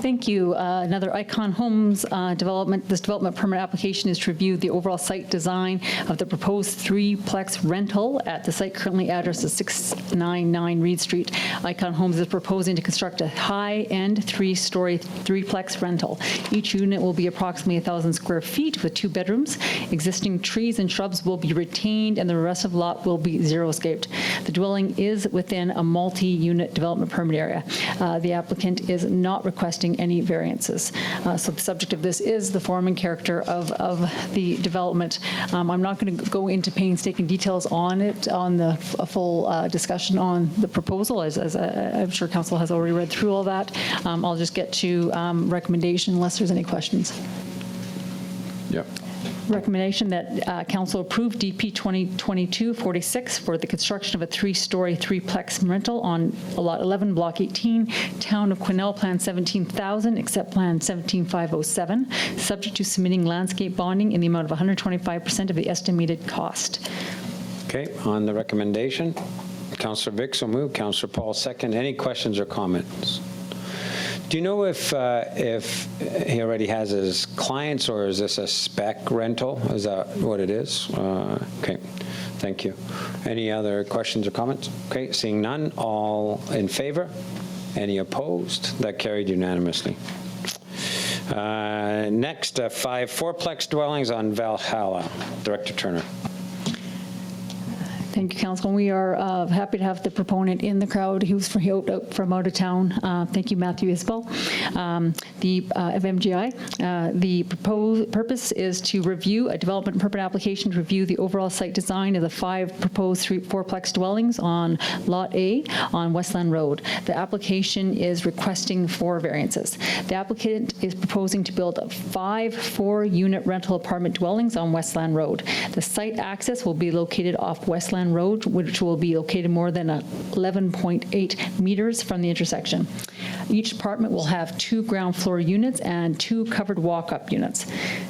Speaker 4: Thank you. Another Icon Homes development. This development permit application is to review the overall site design of the proposed threeplex rental at the site currently addressed as 699 Reed Street. Icon Homes is proposing to construct a high-end 3-story threeplex rental. Each unit will be approximately 1,000 square feet with 2 bedrooms. Existing trees and shrubs will be retained, and the rest of the lot will be xeriscaped. The dwelling is within a multi-unit development permit area. The applicant is not requesting any variances. So the subject of this is the form and character of the development. I'm not going to go into painstaking details on it, on the full discussion on the proposal, as I'm sure council has already read through all that. I'll just get to recommendation unless there's any questions.
Speaker 5: Yep.
Speaker 4: Recommendation that council approve DP 2022-46 for the construction of a 3-story threeplex rental on lot 11, block 18, town of Cornell, plan 17,000, except plan 17,507, subject to submitting landscape bonding in the amount of 125% of the estimated cost.
Speaker 1: Okay, on the recommendation, Councillor Vix will move, Councillor Paul second. Any questions or comments? Do you know if he already has his clients, or is this a spec rental? Is that what it is? Okay, thank you. Any other questions or comments? Okay, seeing none, all in favor? Any opposed? That carried unanimously. Next, 5 fourplex dwellings on Valhalla. Director Turner.
Speaker 4: Thank you, Council. We are happy to have the proponent in the crowd who's from out of town. Thank you, Matthew Isbell. Of MGI. The proposed purpose is to review a development permit application to review the overall site design of the 5 proposed fourplex dwellings on Lot A on Westland Road. The application is requesting 4 variances. The applicant is proposing to build 5 4-unit rental apartment dwellings on Westland Road. The site access will be located off Westland Road, which will be located more than 11.8 meters from the intersection. Each apartment will have 2 ground floor units and 2 covered walk-up units.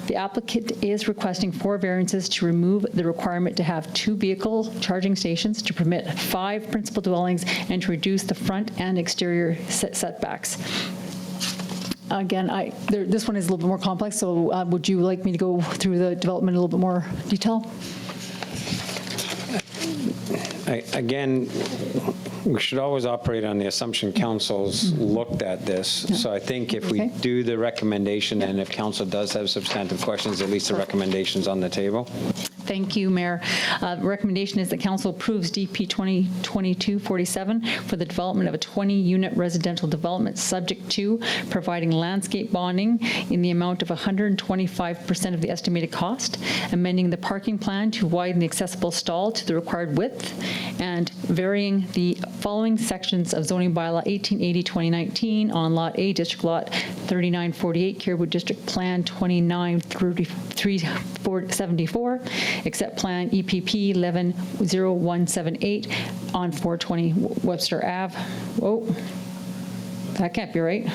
Speaker 4: The applicant is requesting 4 variances to remove the requirement to have 2 vehicle charging stations, to permit 5 principal dwellings, and to reduce the front and exterior setbacks. Again, this one is a little bit more complex, so would you like me to go through the development in a little bit more detail?
Speaker 1: Again, we should always operate on the assumption council's looked at this. So I think if we do the recommendation, and if council does have substantive questions, at least the recommendation's on the table.
Speaker 4: Thank you, Mayor. Recommendation is that council approves DP 2022-47 for the development of a 20-unit residential development subject to providing landscape bonding in the amount of 125% of the estimated cost, amending the parking plan to widen the accessible stall to the required width, and varying the following sections of zoning bylaw 1880-2019 on Lot A, District Lot 3948, Caribou District Plan 293374, except Plan EPP 110178 on 420 Webster Ave. Whoa, that can't be right.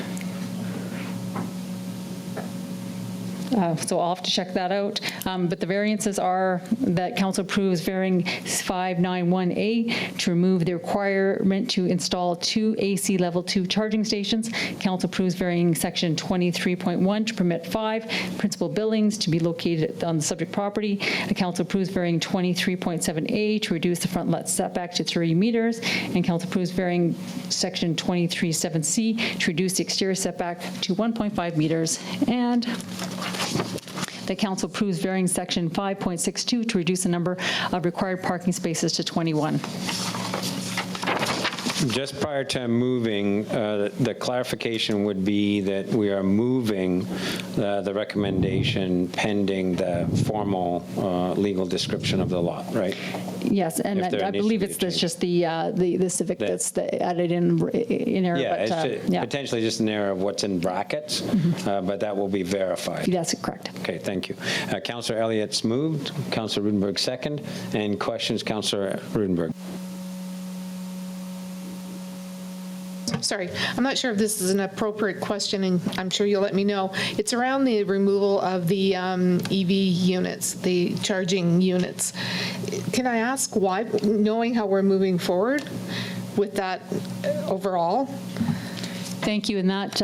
Speaker 4: So I'll have to check that out. But the variances are that council approves varying 591A to remove the requirement to install 2 AC level 2 charging stations. Council approves varying section 23.1 to permit 5 principal buildings to be located on the subject property. The council approves varying 23.7A to reduce the front lot setback to 30 meters. And council approves varying section 23.7C to reduce the exterior setback to 1.5 meters. And the council approves varying section 5.62 to reduce the number of required parking spaces to 21.
Speaker 1: Just prior to moving, the clarification would be that we are moving the recommendation pending the formal legal description of the lot, right?
Speaker 4: Yes, and I believe it's just the civic that's added in error.
Speaker 1: Yeah,
Speaker 4: but,
Speaker 1: it's potentially just an error of what's in brackets, but that will be verified.
Speaker 4: That's correct.
Speaker 1: Okay, thank you. Councillor Elliott's moved, Councillor Rudenberg second, and questions, Councillor Rudenberg.
Speaker 8: Sorry, I'm not sure if this is an appropriate question, and I'm sure you'll let me know. It's around the removal of the EV units, the charging units. Can I ask why, knowing how we're moving forward with that overall?
Speaker 4: Thank you, and that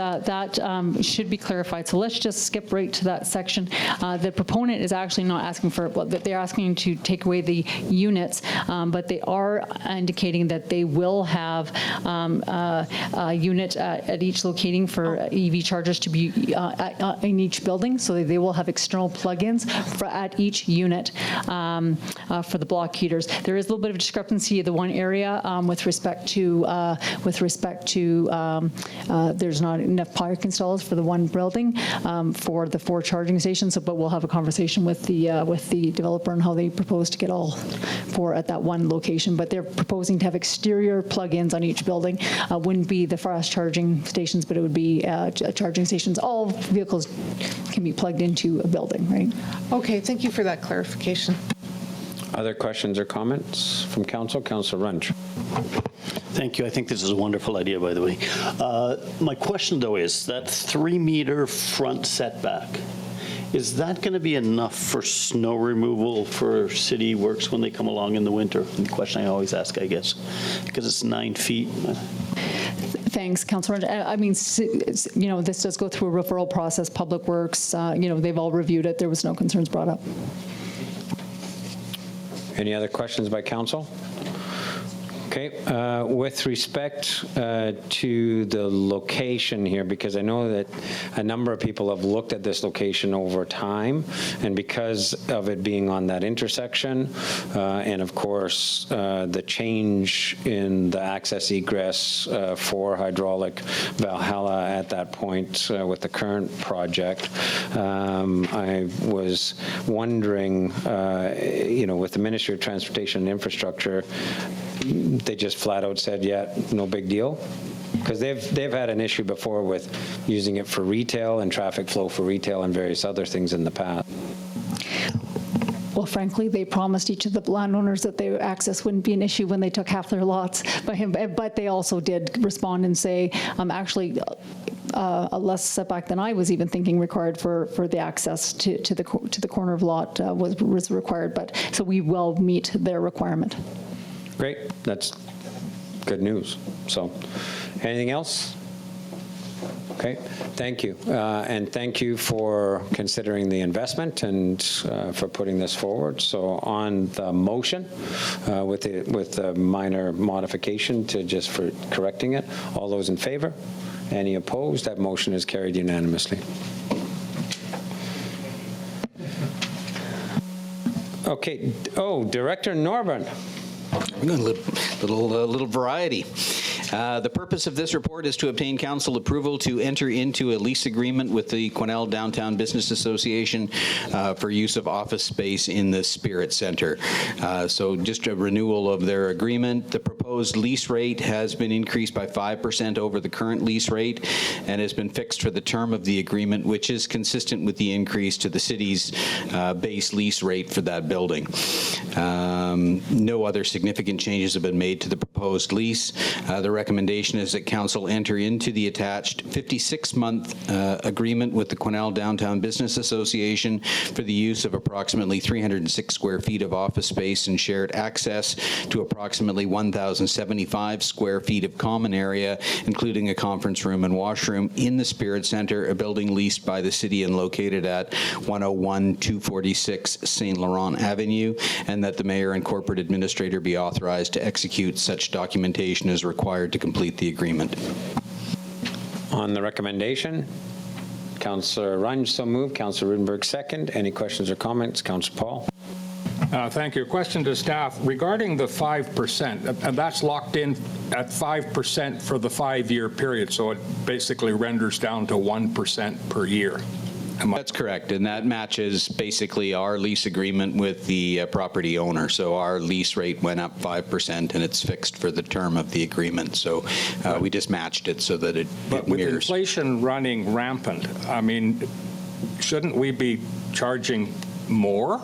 Speaker 4: should be clarified. So let's just skip right to that section. The proponent is actually not asking for, well, they're asking to take away the units, but they are indicating that they will have a unit at each locating for EV chargers to be in each building. So they will have external plugins at each unit for the block heaters. There is a little bit of a discrepancy in the one area with respect to there's not enough parking stalls for the one building for the 4 charging stations. So, but we'll have a conversation with the developer on how they propose to get all 4 at that one location. But they're proposing to have exterior plug-ins on each building. Wouldn't be the fast charging stations, but it would be charging stations. All vehicles can be plugged into a building, right?
Speaker 8: Okay, thank you for that clarification.
Speaker 1: Other questions or comments from council? Councillor Runge.
Speaker 6: Thank you. I think this is a wonderful idea, by the way. My question, though, is that 3-meter front setback, is that going to be enough for snow removal for city works when they come along in the winter? The question I always ask, I guess, because it's 9 feet.
Speaker 4: Thanks, Councillor. I mean, this does go through a referral process. Public Works, they've all reviewed it. There was no concerns brought up.
Speaker 1: Any other questions by council? Okay, with respect to the location here, because I know that a number of people have looked at this location over time, and because of it being on that intersection, and of course, the change in the access egress for hydraulic Valhalla at that point with the current project, I was wondering, with the Ministry of Transportation and Infrastructure, they just flat out said, yeah, no big deal? Because they've had an issue before with using it for retail and traffic flow for retail and various other things in the past.
Speaker 4: Well, frankly, they promised each of the landowners that their access wouldn't be an issue when they took half their lots, but they also did respond and say, actually, a less setback than I was even thinking required for the access to the corner of lot was required. But so we will meet their requirement.
Speaker 1: Great, that's good news. So, anything else? Okay, thank you. And thank you for considering the investment and for putting this forward. So on the motion, with the minor modification to just for correcting it, all those in favor? Any opposed? That motion is carried unanimously. Okay, Director Norburn.
Speaker 11: A little variety. The purpose of this report is to obtain council approval to enter into a lease agreement with the Cornell Downtown Business Association for use of office space in the Spirit Center. So just a renewal of their agreement. The proposed lease rate has been increased by 5% over the current lease rate and has been fixed for the term of the agreement, which is consistent with the increase to the city's base lease rate for that building. No other significant changes have been made to the proposed lease. The recommendation is that council enter into the attached 56-month agreement with the Cornell Downtown Business Association for the use of approximately 306 square feet of office space and shared access to approximately 1,075 square feet of common area, including a conference room and washroom in the Spirit Center, a building leased by the city and located at 101-246 St. Laurent Avenue, and that the mayor and corporate administrator be authorized to execute such documentation as required to complete the agreement.
Speaker 1: On the recommendation, Councillor Runge so moved, Councillor Rudenberg second. Any questions or comments? Councillor Paul.
Speaker 3: Thank you. Question to staff regarding the 5%, and that's locked in at 5% for the 5-year period, so it basically renders down to 1% per year.
Speaker 11: That's correct, and that matches basically our lease agreement with the property owner. So our lease rate went up 5%, and it's fixed for the term of the agreement. So we just matched it so that it
Speaker 3: But with
Speaker 11: mirrors.
Speaker 3: inflation running rampant, I mean, shouldn't we be charging more?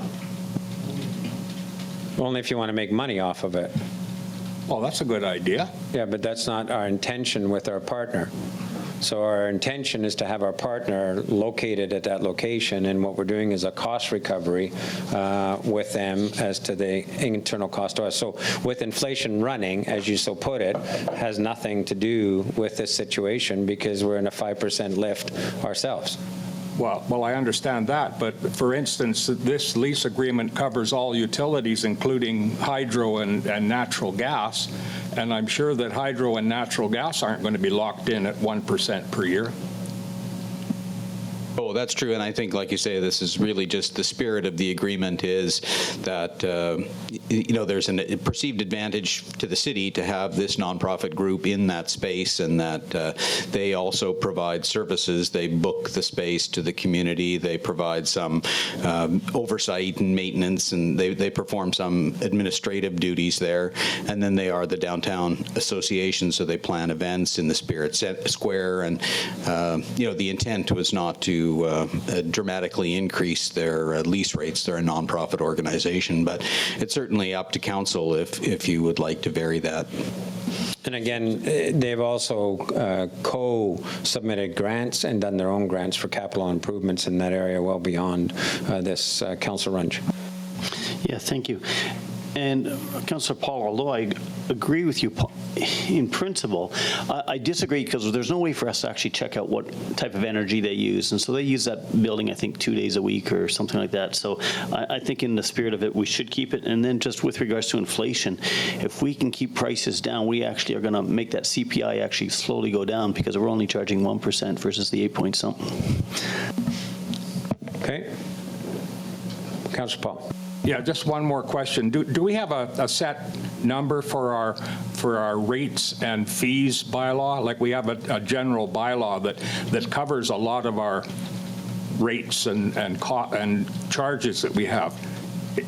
Speaker 1: Only if you want to make money off of it.
Speaker 3: Well, that's a good idea.
Speaker 1: Yeah, but that's not our intention with our partner. So our intention is to have our partner located at that location, and what we're doing is a cost recovery with them as to the internal cost to us. So with inflation running, as you so put it, has nothing to do with this situation because we're in a 5% lift ourselves.
Speaker 3: Well, I understand that, but for instance, this lease agreement covers all utilities, including hydro and natural gas, and I'm sure that hydro and natural gas aren't going to be locked in at 1% per year.
Speaker 11: Oh, that's true, and I think, like you say, this is really just the spirit of the agreement is that, there's a perceived advantage to the city to have this nonprofit group in that space, and that they also provide services. They book the space to the community. They provide some oversight and maintenance, and they perform some administrative duties there, and then they are the downtown association, so they plan events in the Spirit Square, and, the intent was not to dramatically increase their lease rates. They're a nonprofit organization, but it's certainly up to council if you would like to vary that.
Speaker 1: And again, they've also co-submitted grants and done their own grants for capital improvements in that area well beyond this. Councillor Runge.
Speaker 6: Yeah, thank you. And Councillor Paul, although I agree with you in principle, I disagree because there's no way for us to actually check out what type of energy they use. And so they use that building, I think, 2 days a week or something like that. So I think in the spirit of it, we should keep it. And then just with regards to inflation, if we can keep prices down, we actually are going to make that CPI actually slowly go down because we're only charging 1% versus the 8-point-something.
Speaker 1: Okay. Councillor Paul.
Speaker 3: Yeah, just one more question. Do we have a set number for our rates and fees bylaw? Like we have a general bylaw that covers a lot of our rates and charges that we have.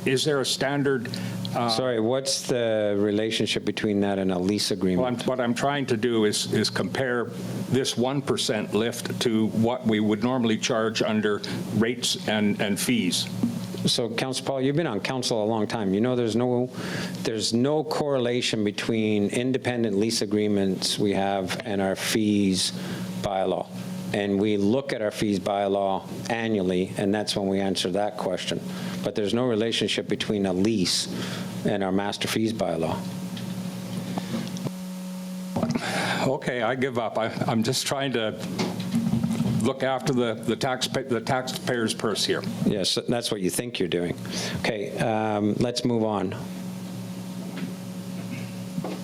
Speaker 3: Is there a standard?
Speaker 1: Sorry, what's the relationship between that and a lease agreement?
Speaker 3: What I'm trying to do is compare this 1% lift to what we would normally charge under rates and fees.
Speaker 1: So, Councillor Paul, you've been on council a long time. You know there's no correlation between independent lease agreements we have and our fees bylaw. And we look at our fees bylaw annually, and that's when we answer that question. But there's no relationship between a lease and our master fees bylaw.
Speaker 3: Okay, I give up. I'm just trying to look after the taxpayer's purse here.
Speaker 1: Yes, that's what you think you're doing. Okay, let's move on.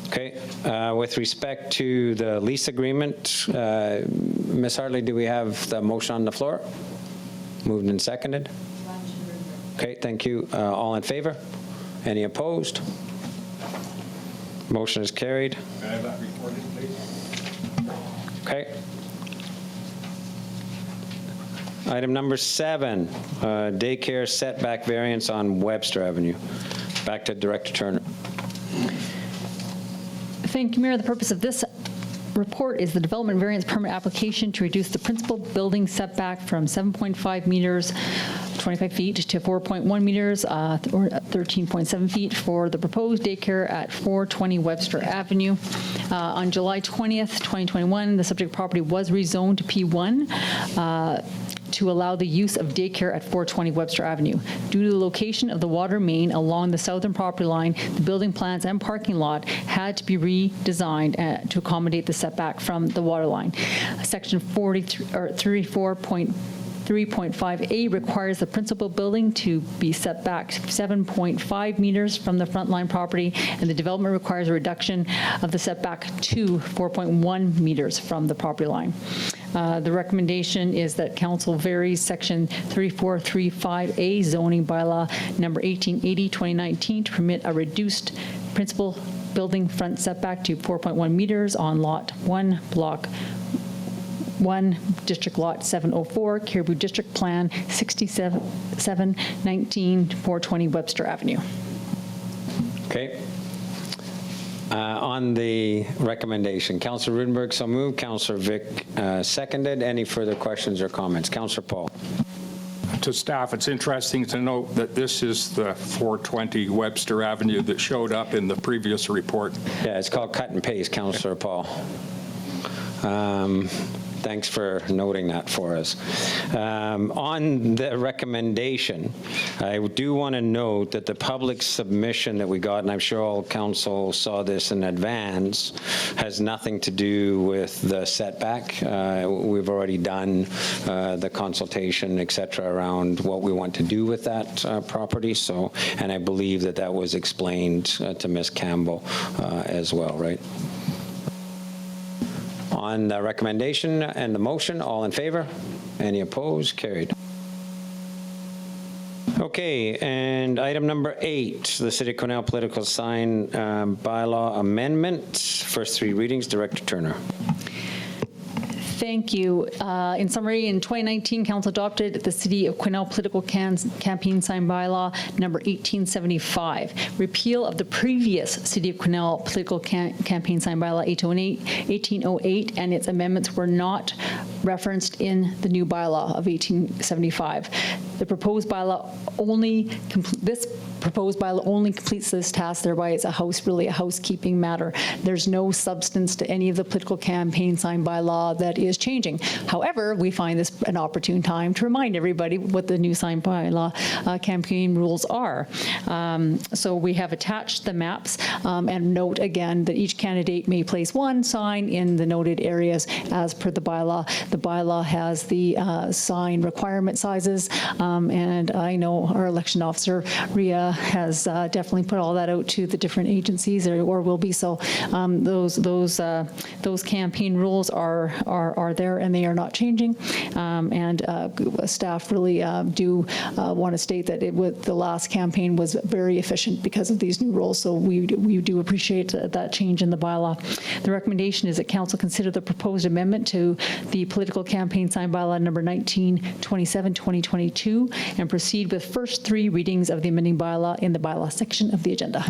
Speaker 1: Okay, with respect to the lease agreement, Ms. Hartley, do we have the motion on the floor? Moved and seconded? Okay, thank you. All in favor? Any opposed? Motion is carried.
Speaker 3: Can I have that recorded, please?
Speaker 1: Okay. Item number 7, daycare setback variance on Webster Avenue. Back to Director Turner.
Speaker 4: Thank you, Mayor. The purpose of this report is the development variance permit application to reduce the principal building setback from 7.5 meters, 25 feet, to 4.1 meters, or 13.7 feet for the proposed daycare at 420 Webster Avenue. On July 20th, 2021, the subject property was rezoned to P1 to allow the use of daycare at 420 Webster Avenue. Due to the location of the water main along the southern property line, the building plans and parking lot had to be redesigned to accommodate the setback from the water line. Section 34.3.5A requires the principal building to be set back 7.5 meters from the front line property, and the development requires a reduction of the setback to 4.1 meters from the property line. The recommendation is that council varies section 3435A zoning bylaw number 1880/2019 to permit a reduced principal building front setback to 4.1 meters on lot 1, block 1, district lot 704, Caribou District Plan 6719, 420 Webster Avenue.
Speaker 1: Okay. On the recommendation, Councillor Rudenberg so moved, Councillor Vic seconded. Any further questions or comments? Councillor Paul.
Speaker 3: To staff, it's interesting to note that this is the 420 Webster Avenue that showed up in the previous report.
Speaker 1: Yeah, it's called cut and paste, Councillor Paul. Thanks for noting that for us. On the recommendation, I do want to note that the public submission that we got, and I'm sure all council saw this in advance, has nothing to do with the setback. We've already done the consultation, et cetera, around what we want to do with that property. So, and I believe that that was explained to Ms. Campbell as well, right? On the recommendation and the motion, all in favor? Any opposed? Carried. Okay, and item number 8, the City of Cornell political sign bylaw amendment. First 3 readings, Director Turner.
Speaker 4: Thank you. In summary, in 2019, Council adopted the City of Cornell political campaign sign bylaw number 1875. Repeal of the previous City of Cornell political campaign sign bylaw 1808 and its amendments were not referenced in the new bylaw of 1875. The proposed bylaw only, this proposed bylaw only completes this task, thereby it's really a housekeeping matter. There's no substance to any of the political campaign sign bylaw that is changing. However, we find this an opportune time to remind everybody what the new sign bylaw campaign rules are. So we have attached the maps and note again that each candidate may place one sign in the noted areas as per the bylaw. The bylaw has the sign requirement sizes, and I know our election officer, Rhea, has definitely put all that out to the different agencies, or will be. So those campaign rules are there, and they are not changing. And staff really do want to state that the last campaign was very efficient because of these new rules. So we do appreciate that change in the bylaw. The recommendation is that council consider the proposed amendment to the political campaign sign bylaw number 1927, 2022, and proceed with first 3 readings of the amending bylaw in the bylaw section of the agenda.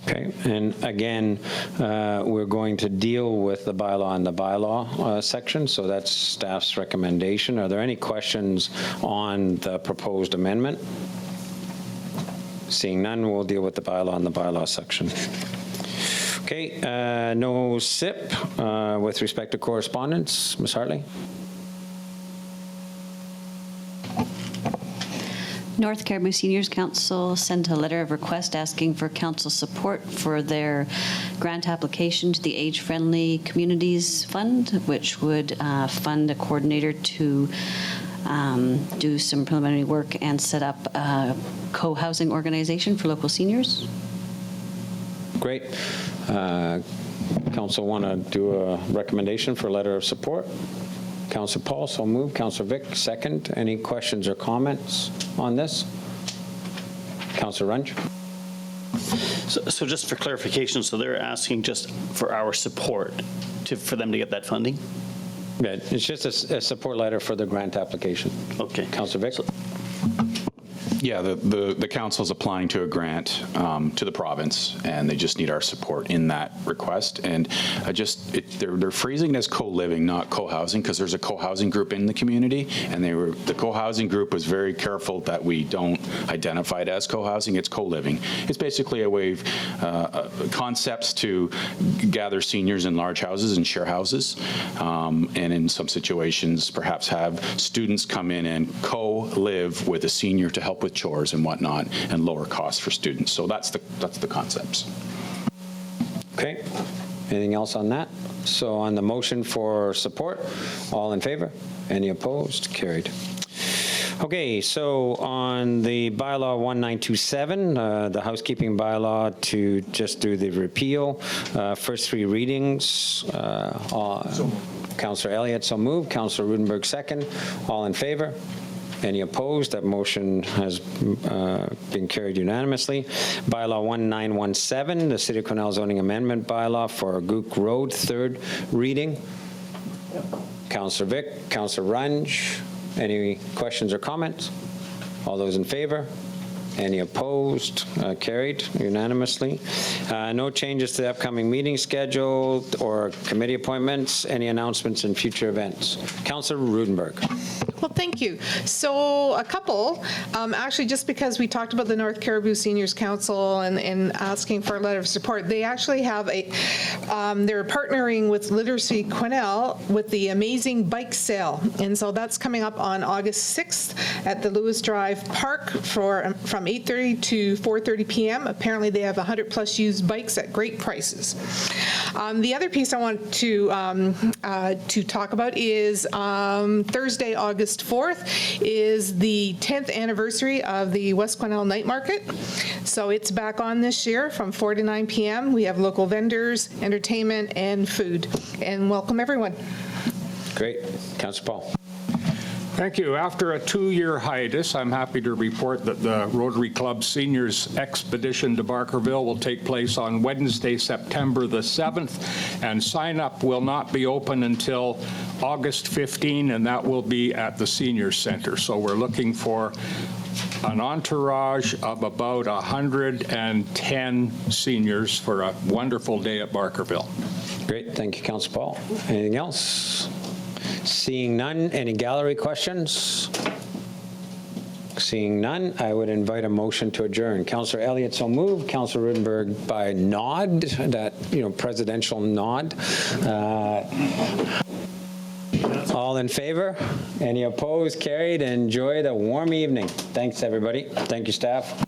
Speaker 1: Okay, and again, we're going to deal with the bylaw in the bylaw section, so that's staff's recommendation. Are there any questions on the proposed amendment? Seeing none, we'll deal with the bylaw in the bylaw section. Okay, no SIP with respect to correspondence. Ms. Hartley?
Speaker 12: North Cariboo Seniors Council sent a letter of request asking for council support for their grant application to the Age Friendly Communities Fund, which would fund a coordinator to do some preliminary work and set up a co-housing organization for local seniors.
Speaker 1: Great. Council want to do a recommendation for a letter of support? Councillor Paul, so moved. Councillor Vic, second. Any questions or comments on this? Councillor Runge?
Speaker 6: So just for clarification, so they're asking just for our support for them to get that funding?
Speaker 1: Yeah, it's just a support letter for the grant application.
Speaker 6: Okay.
Speaker 1: Councillor Vic?
Speaker 5: Yeah, the council's applying to a grant to the province, and they just need our support in that request. And they're phrasing it as co-living, not co-housing, because there's a co-housing group in the community, and the co-housing group was very careful that we don't identify it as co-housing. It's co-living. It's basically a way of concepts to gather seniors in large houses and share houses, and in some situations perhaps have students come in and co-live with a senior to help with chores and whatnot, and lower costs for students. So that's the concepts.
Speaker 1: Okay. Anything else on that? So on the motion for support, all in favor? Any opposed? Carried. Okay, so on the bylaw 1927, the housekeeping bylaw, to just do the repeal, first 3 readings. Councillor Elliott, so moved. Councillor Rudenberg, second. All in favor? Any opposed? That motion has been carried unanimously. Bylaw 1917, the City of Cornell zoning amendment bylaw for Gook Road, 3rd reading. Councillor Vic, Councillor Runge, any questions or comments? All those in favor? Any opposed? Carried unanimously. No changes to the upcoming meeting schedule or committee appointments. Any announcements in future events? Councillor Rudenberg.
Speaker 8: Well, thank you. So a couple, actually, just because we talked about the North Cariboo Seniors Council and asking for a letter of support, they actually have they're partnering with Literacy Cornell with the amazing bike sale. And so that's coming up on August 6th at the Lewis Drive Park from 8:30 to 4:30 p.m. Apparently they have 100+ used bikes at great prices. The other piece I want to talk about is Thursday, August 4th is the 10th anniversary of the West Cornell Night Market. So it's back on this year from 4 to 9 p.m. We have local vendors, entertainment, and food. And welcome everyone.
Speaker 1: Great. Councillor Paul.
Speaker 3: Thank you. After a 2-year hiatus, I'm happy to report that the Rotary Club Seniors Expedition to Barkerville will take place on Wednesday, September the 7th, and sign-up will not be open until August 15, and that will be at the Senior Center. So we're looking for an entourage of about 110 seniors for a wonderful day at Barkerville.
Speaker 1: Great. Thank you, Councillor Paul. Anything else? Seeing none, any gallery questions? Seeing none, I would invite a motion to adjourn. Councillor Elliott so moved, Councillor Rudenberg by nod, that, presidential nod. All in favor? Any opposed? Carried. Enjoy the warm evening. Thanks, everybody. Thank you, staff.